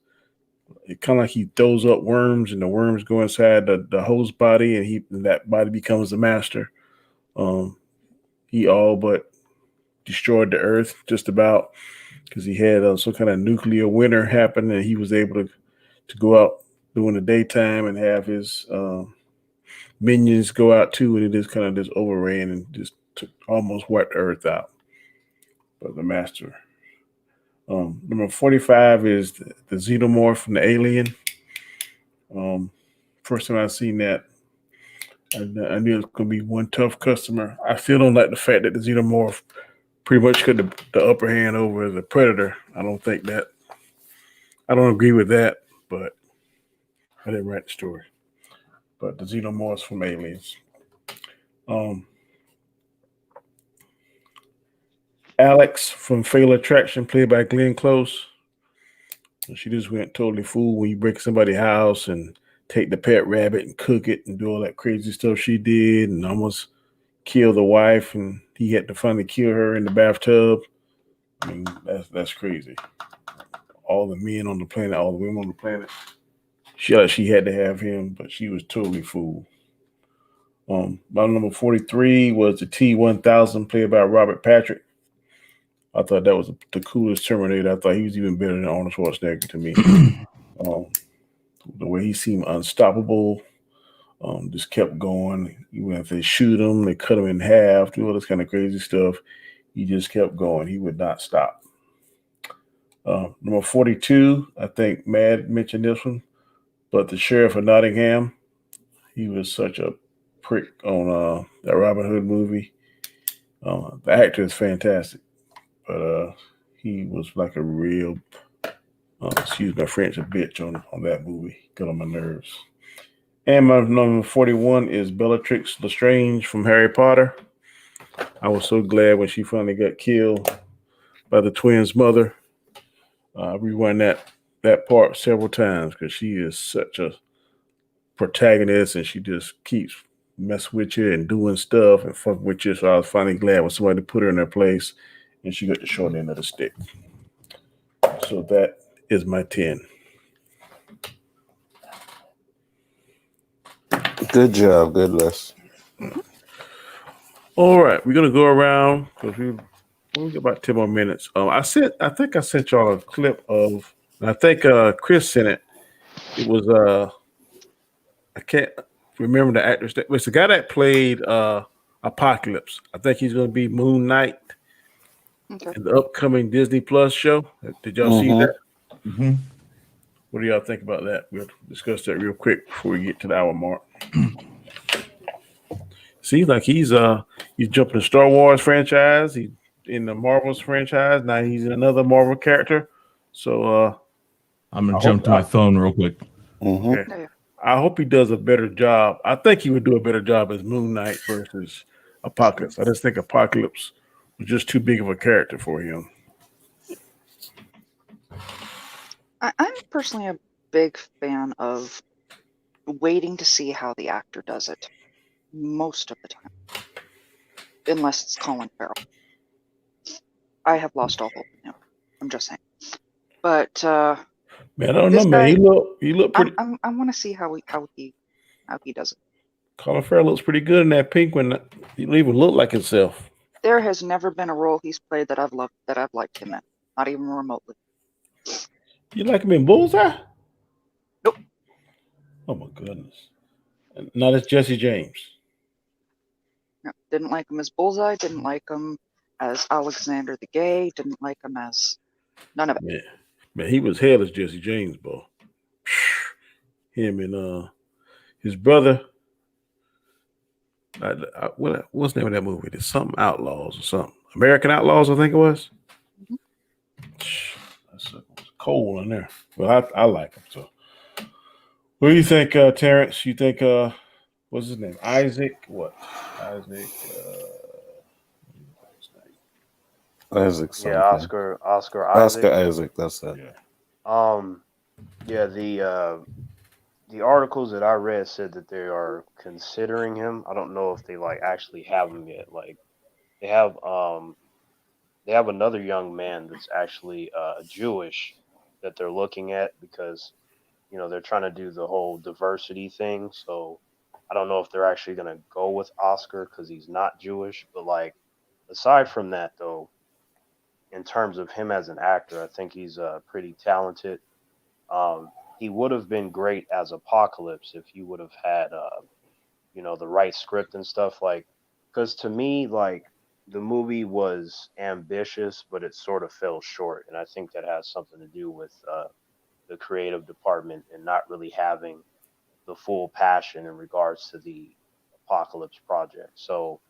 It kind of like he throws up worms, and the worms go inside the host body, and that body becomes the Master. He all but destroyed the Earth just about, because he had some kind of nuclear winter happen, and he was able to go out during the daytime and have his minions go out too, and it just kind of just overran and just almost wiped the Earth out. But the Master. Number 45 is the Xenomorph from the Alien. First time I seen that, I knew it was going to be one tough customer. I still don't like the fact that the Xenomorph pretty much got the upper hand over the Predator. I don't agree with that, but I didn't write the story. But the Xenomorphs from Aliens. Alex from Fatal Attraction, played by Glenn Close. She just went totally fool when you break somebody's house and take the pet rabbit and cook it and do all that crazy stuff she did and almost kill the wife, and he had to finally kill her in the bathtub. I mean, that's crazy. All the men on the planet, all the women on the planet, she had to have him, but she was totally fooled. My number 43 was the T-1000, played by Robert Patrick. I thought that was the coolest Terminator. I thought he was even better than Arnold Schwarzenegger to me. The way he seemed unstoppable, just kept going. Even if they shoot him, they cut him in half, do all this kind of crazy stuff. He just kept going. He would not stop. Number 42, I think Mad mentioned this one, but the Sheriff of Nottingham, he was such a prick on that Robin Hood movie. The actor is fantastic. But he was like a real, excuse my French, a bitch on that movie. Got on my nerves. And my number 41 is Bellatrix Lestrange from Harry Potter. I was so glad when she finally got killed by the twins' mother. I rewound that part several times because she is such a protagonist, and she just keeps messing with you and doing stuff and fucking with you. So I was finally glad when somebody put her in her place, and she got the short end of the stick. So that is my 10. Good job. Good list. All right, we're gonna go around because we'll get about 10 more minutes. I think I sent y'all a clip of, and I think Chris sent it. It was I can't remember the actor's name. It's the guy that played Apocalypse. I think he's gonna be Moon Knight. Okay. In the upcoming Disney Plus show. Did y'all see that? Mm-hmm. What do y'all think about that? We'll discuss that real quick before we get to the hour mark. Seems like he's jumping the Star Wars franchise. He's in the Marvel's franchise. Now he's in another Marvel character. So I'm gonna jump to my phone real quick. Mm-hmm. okay. I hope he does a better job. I think he would do a better job as Moon Knight versus Apocalypse. I just think Apocalypse was just too big of a character for him. I'm personally big fan of waiting to see how the actor does it most of the time, unless it's Colin Farrell. I have lost all hope in him. I'm just saying. But Man, I don't know, this man. guy, He look pretty. I want to see how he does it. Colin Farrell looks pretty good in that pink one. He don't even look like himself. There has never been a role he's played that I've loved, that I've liked him in, not even remotely. You like him in Bullseye? Nope. Oh my goodness. Not as Jesse James. No, didn't like him as Bullseye. Didn't like him as Alexander the Gay. Didn't like him as none of it. Man, he was hell as Jesse James, bro. Him and his brother. What's the name of that movie? It's something Outlaws or something. American Outlaws, I think it was. Mhm. That's cold in there. Well, I like him. So, what do you think, Terrence? You think what's his name? Isaac? What? Isaac? Isaac something. Yeah, Oscar Isaac. Oscar Isaac, that's it. Yeah. Yeah, the articles that I read said that they are considering him. I don't know if they like actually have him yet. Like they have another young man that's actually Jewish that they're looking at because they're trying to do the whole diversity thing. So I don't know if they're actually going to go with Oscar because he's not Jewish. But like aside from that, though, in terms of him as an actor, I think he's pretty talented. He would have been great as Apocalypse if he would have had the right script and stuff. Like, because to me, like the movie was ambitious, but it sort of fell short, and I think that has something to do with the creative department and not really having the full passion in regards to the Apocalypse project. So,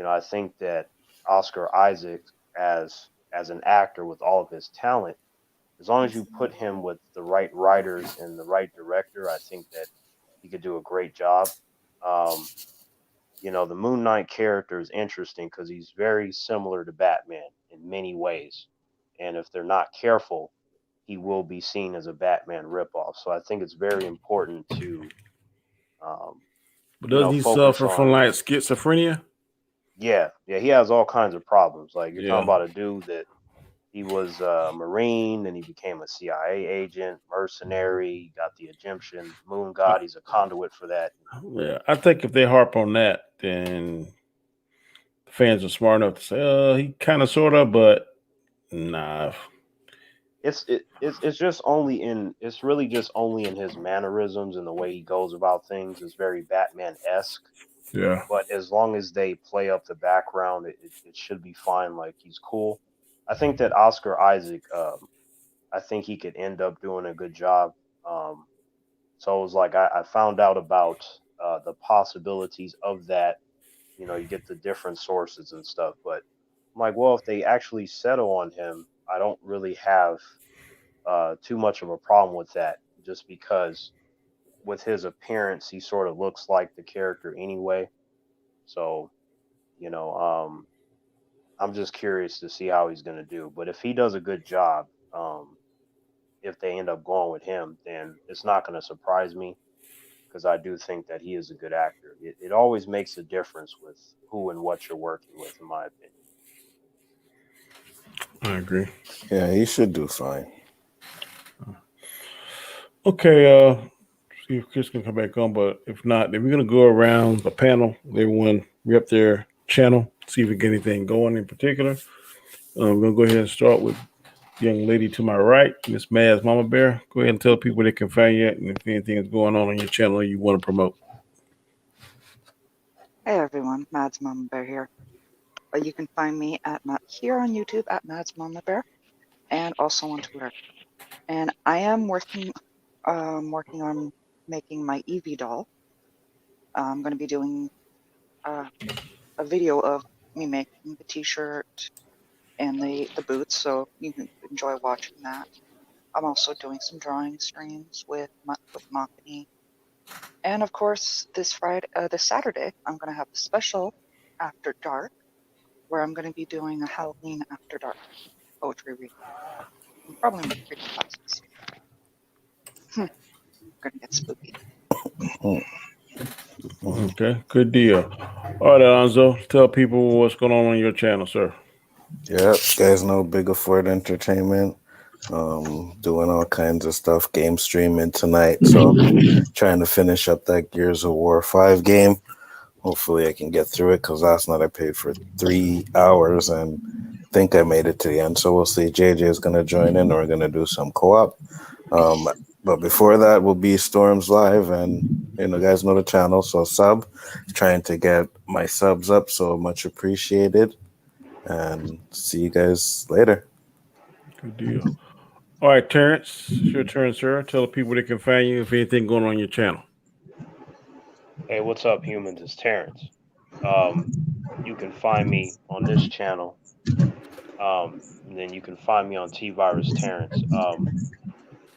I think that Oscar Isaac as an actor with all of his talent, as long as you put him with the right writers and the right director, I think that he could do a great job. Um, the Moon Knight character is interesting because he's very similar to Batman in many ways. And if they're not careful, he will be seen as a Batman ripoff. So I think it's very important to, But does he focus suffer from on. like schizophrenia? Yeah, he has all kinds of problems. Like you're talking Yeah. about a dude that he was a Marine, then he became a CIA agent, mercenary, got the Egyptian moon god. He's a conduit for that. Yeah. I think if they harp on that, then the fans are smart enough to say, he kind of sort of, but nah. It's really just only in his mannerisms and the way he goes about things is very Batman-esque. Yeah. But as long as they play up the background, it should be fine. Like he's cool. I think that Oscar Isaac, I think he could end up doing a good job. So it was like I found out about the possibilities of that. You get the different sources and stuff, but I'm like, well, if they actually settle on him, I don't really have too much of a problem with that, just because with his appearance, he sort of looks like the character anyway. So, I'm just curious to see how he's going to do. But if he does a good job, if they end up going with him, then it's not going to surprise me because I do think that he is a good actor. It always makes a difference with who and what you're working with, in my opinion. I agree. Yeah, he should do fine. Okay, see if Chris can come back on, but if not, then we're gonna go around the panel. Everyone rep their channel, see if we get anything going in particular. We're gonna go ahead and start with young lady to my right, Miss Maz Mama Bear. Go ahead and tell people where they can find you and if anything is going on your channel you want to promote. Hey everyone, Mads Mama Bear here. You can find me here on YouTube at Mads Mama Bear, and also on Twitter. And I am working on making my Eevee doll. I'm going to be doing a video of me making the T-shirt and the boots, so you can enjoy watching that. I'm also doing some drawing streams with Makani. And of course, this Saturday, I'm going to have a special After Dark, where I'm going to be doing a Halloween After Dark poetry reading. And probably make 3 classes. gonna get spooky. Okay, good deal. All right, Alonzo, tell people what's going on your channel, sir. Yep, guys know Big Afford Entertainment. Doing all kinds of stuff, game streaming tonight. So trying to finish up that Gears of War 5 game. Hopefully I can get through it because last night I paid for 3 hours and think I made it to the end. So we'll see. JJ is going to join in, or we're going to do some co-op. But before that will be Storms Live, and guys know the channel, so sub. Trying to get my subs up, so much appreciated. And see you guys later. Good deal. All right, Terrence, it's your turn, sir. Tell the people they can find you if anything going on your channel. Hey, what's up, humans? It's Terrence. You can find me on this channel. And then you can find me on T-Virus Terrence.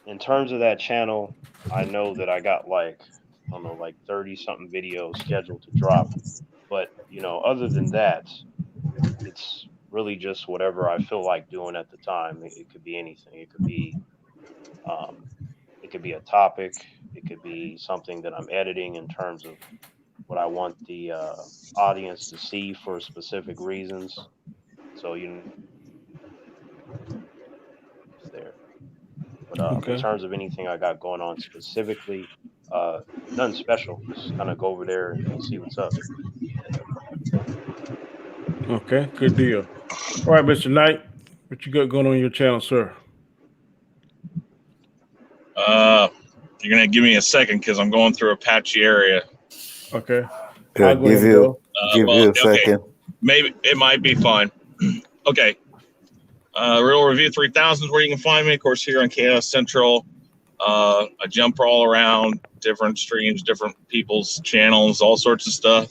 In terms of that channel, I know that I got like 30-something videos scheduled to drop. But, other than that, it's really just whatever I feel like doing at the time. It could be anything. It could be a topic. It could be something that I'm editing in terms of what I want the audience to see for specific reasons. So it's there. But Okay. in terms of anything I got going on specifically, nothing special. Just kind of go over there and see what's up. Okay, good deal. All right, Mr. Knight, what you got going on your channel, sir? You're gonna give me a second because I'm going through a patchy area. Okay. Good. I'll go ahead and go. Give you a second. Okay. Maybe it might be fine. Okay. Real Review 3000 is where you can find me. Of course, here on Chaos Central. I jump all around different streams, different people's channels, all sorts of stuff.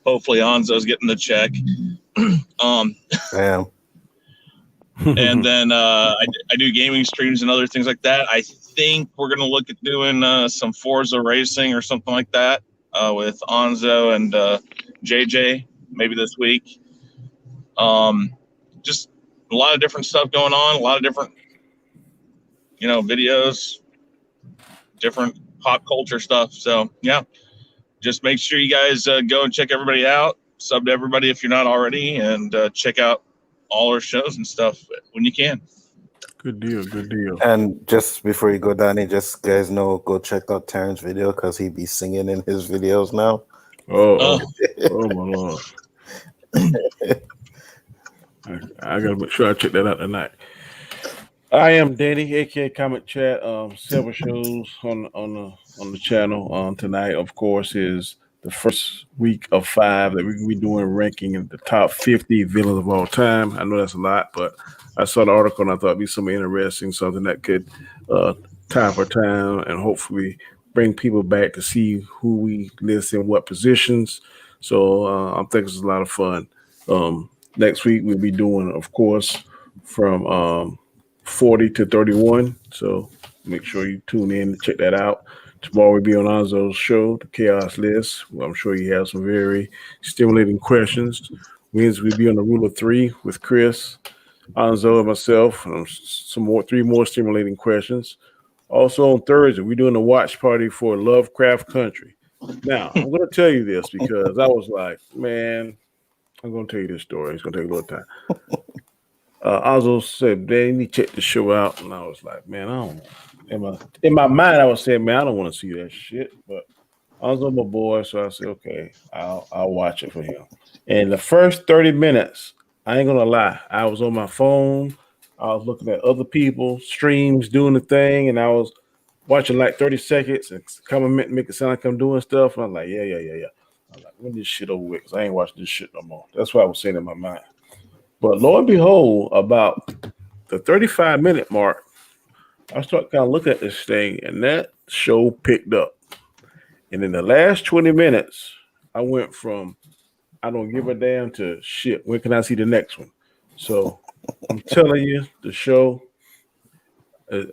Hopefully, Anzo's getting the check. Damn. And then I do gaming streams and other things like that. I think we're going to look at doing some Forza racing or something like that with Anzo and JJ maybe this week. Just a lot of different stuff going on, a lot of different, videos, different pop culture stuff. So, yeah, just make sure you guys go and check everybody out, sub to everybody if you're not already, and check out all our shows and stuff when you can. Good deal, good deal. And just before you go, Danny, just guys know, go check out Terrence's video because he be singing in his videos now. Oh my Lord. I gotta make sure I check that out tonight. I am Danny, aka Comic Chat. Several shows on the channel. Tonight, of course, is the first week of 5 that we're doing ranking in the top 50 villains of all time. I know that's a lot, but I saw the article and I thought it'd be something interesting, something that could tie for time and hopefully bring people back to see who we list in what positions. So I'm thinking it's a lot of fun. Next week we'll be doing, of course, from 40 to 31. So make sure you tune in and check that out. Tomorrow we'll be on Anzo's show, The Chaos List. Well, I'm sure he has some very stimulating questions. Wednesday we'll be on the Rule of 3 with Chris, Anzo, and myself. Three more stimulating questions. Also on Thursday, we're doing a watch party for Lovecraft Country. Now, I'm going to tell you this because I was like, man, I'm going to tell you this story. It's going to take a little time. Anzo said, man, you need to check the show out. And I was like, man, I don't know. In my mind, I was saying, man, I don't want to see that shit. But Anzo my boy, so I said, okay, I'll watch it for him. And the first 30 minutes, I ain't going to lie, I was on my phone. I was looking at other people's streams doing the thing, and I was watching like 30 seconds and make it sound like I'm doing stuff. And I'm like, yeah. I'm like, when this shit over with? Because I ain't watching this shit no more. That's what I was saying in my mind. But lo and behold, about the 35-minute mark, I started kind of looking at this thing, and that show picked up. And in the last 20 minutes, I went from I don't give a damn to shit. When can I see the next one? So I'm telling you, the show,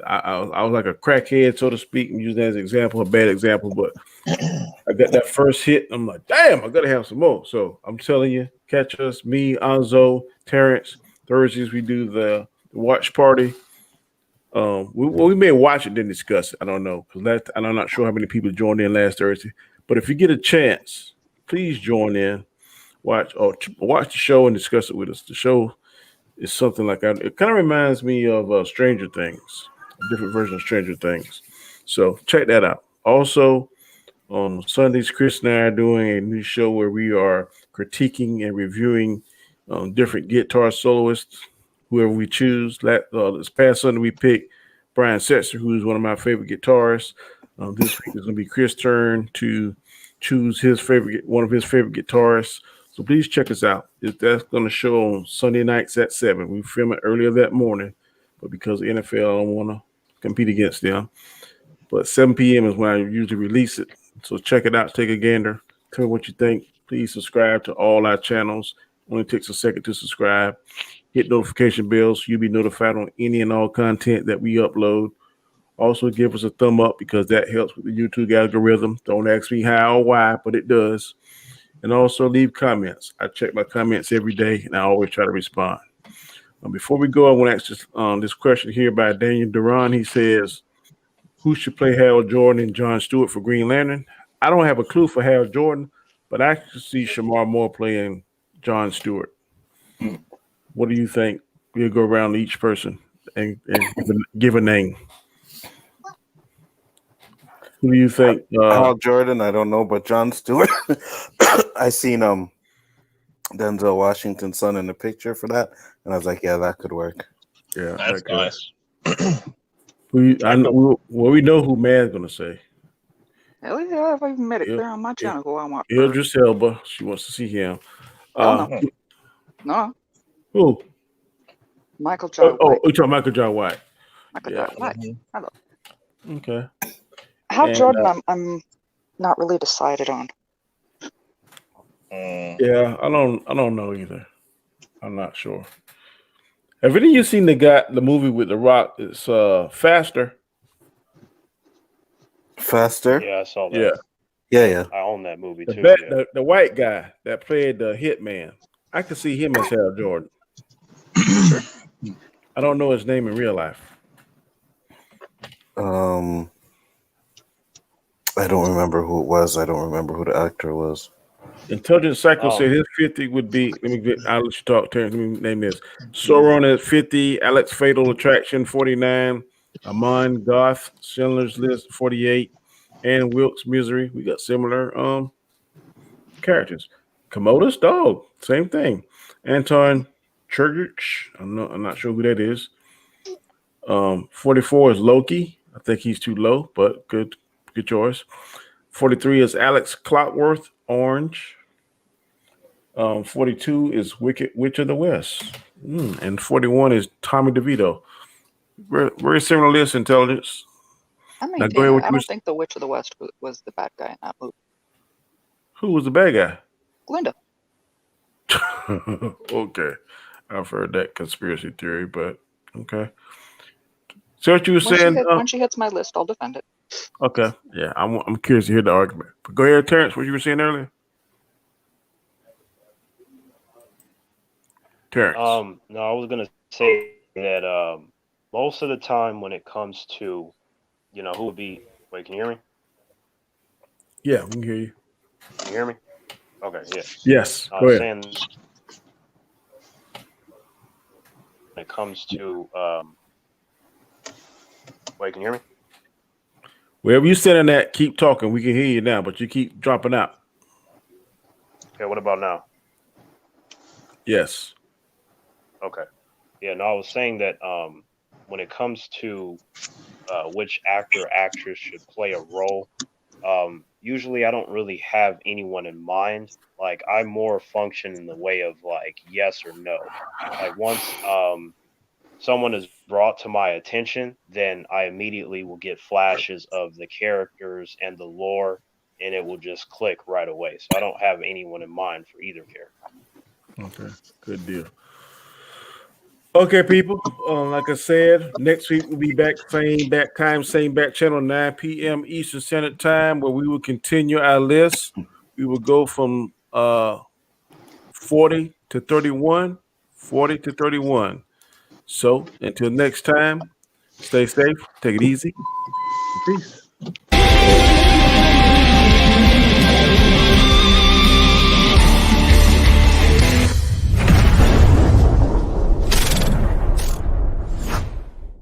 I was like a crackhead, so to speak. I'm using that as an example, a bad example, but I got that first hit. I'm like, damn, I got to have some more. So I'm telling you, catch us, me, Anzo, Terrence. Thursdays, we do the watch party. We may watch it then discuss it. I don't know because I'm not sure how many people joined in last Thursday. But if you get a chance, please join in, watch the show and discuss it with us. The show is something like it kind of reminds me of Stranger Things, a different version of Stranger Things. So check that out. Also, on Sundays, Chris and I are doing a new show where we are critiquing and reviewing different guitar soloists, whoever we choose. This past Sunday, we picked Brian Setzer, who is one of my favorite guitarists. This week is going to be Chris' turn to choose one of his favorite guitarists. So please check us out. That's going to show on Sunday nights at 7. We film it earlier that morning, but because the NFL, I don't want to compete against them. But 7 p.m. is when I usually release it. So check it out. Take a gander. Tell me what you think. Please subscribe to all our channels. Only takes a second to subscribe. Hit notification bells so you'll be notified on any and all content that we upload. Also, give us a thumb up because that helps with the YouTube algorithm. Don't ask me how or why, but it does. And also leave comments. I check my comments every day, and I always try to respond. Before we go, I want to ask this question here by Daniel Duran. He says, who should play Hal Jordan and Jon Stewart for Green Lantern? I don't have a clue for Hal Jordan, but I can see Shamar Moore playing Jon Stewart. What do you think? We'll go around to each person and give a name. Who do you think? Hal Jordan, I don't know, but Jon Stewart. I seen Denzel Washington's son in the picture for that, and I was like, yeah, that could work. Yeah, That's nice. We know who Mad's gonna say. Hell yeah, I've even made it clear on my channel who I want. Idris Elba. She wants to see him. No. Who? Michael John White. You're talking Michael John White. John White. Hello. Okay. Hal Jordan, I'm not really decided on. Yeah, I don't know either. I'm not sure. Have any of you seen the movie with The Rock? It's Faster. Faster? Yeah, I saw that. Yeah. I own that movie too. The white guy that played the hitman. I could see him as Hal Jordan. I don't know his name in real life. I don't remember who it was. I don't remember who the actor was. Intelligent Psycho said his 50 would be. I'll let you talk, Terrence. Let me name this. Sauron at 50. Alex Fatal Attraction 49. Amon Goth Schindler's List 48. And Wilkes Misery. We got similar characters. Komodos Dog, same thing. Anton Church. I'm not sure who that is. 44 is Loki. I think he's too low, but good choice. 43 is Alex Clockworth, Orange. 42 is Wicked Witch of the West. And 41 is Tommy DeVito. Very similar list, Intelligence. I mean, I don't think the Witch of the West was the bad guy in that movie. Who was the bad guy? Glinda. Okay. I've heard that conspiracy theory, but okay. So what you were saying? When she hits my list, I'll defend it. Okay. Yeah, I'm curious to hear the argument. But go ahead, Terrence, what you were saying earlier? Terrence. No, I was gonna say that most of the time when it comes to, who would be. Wait, can you hear me? Yeah, we can hear you. Can you hear me? Okay, yeah. Yes. I Go was ahead. saying when it comes to wait, can you hear me? Wherever you sitting at, keep talking. We can hear you now, but you keep dropping out. Okay, what about now? Yes. Okay. Yeah, no, I was saying that when it comes to which actor or actress should play a role, usually I don't really have anyone in mind. Like, I more function in the way of like yes or no. Like once someone is brought to my attention, then I immediately will get flashes of the characters and the lore, and it will just click right away. So I don't have anyone in mind for either character. Okay, good deal. Okay, people. Like I said, next week we'll be back, same back time, same back channel, 9 p.m. Eastern Standard Time, where we will continue our list. We will go from 40 to 31, 40 to 31. So until next time, Stay safe. Take it easy. Peace.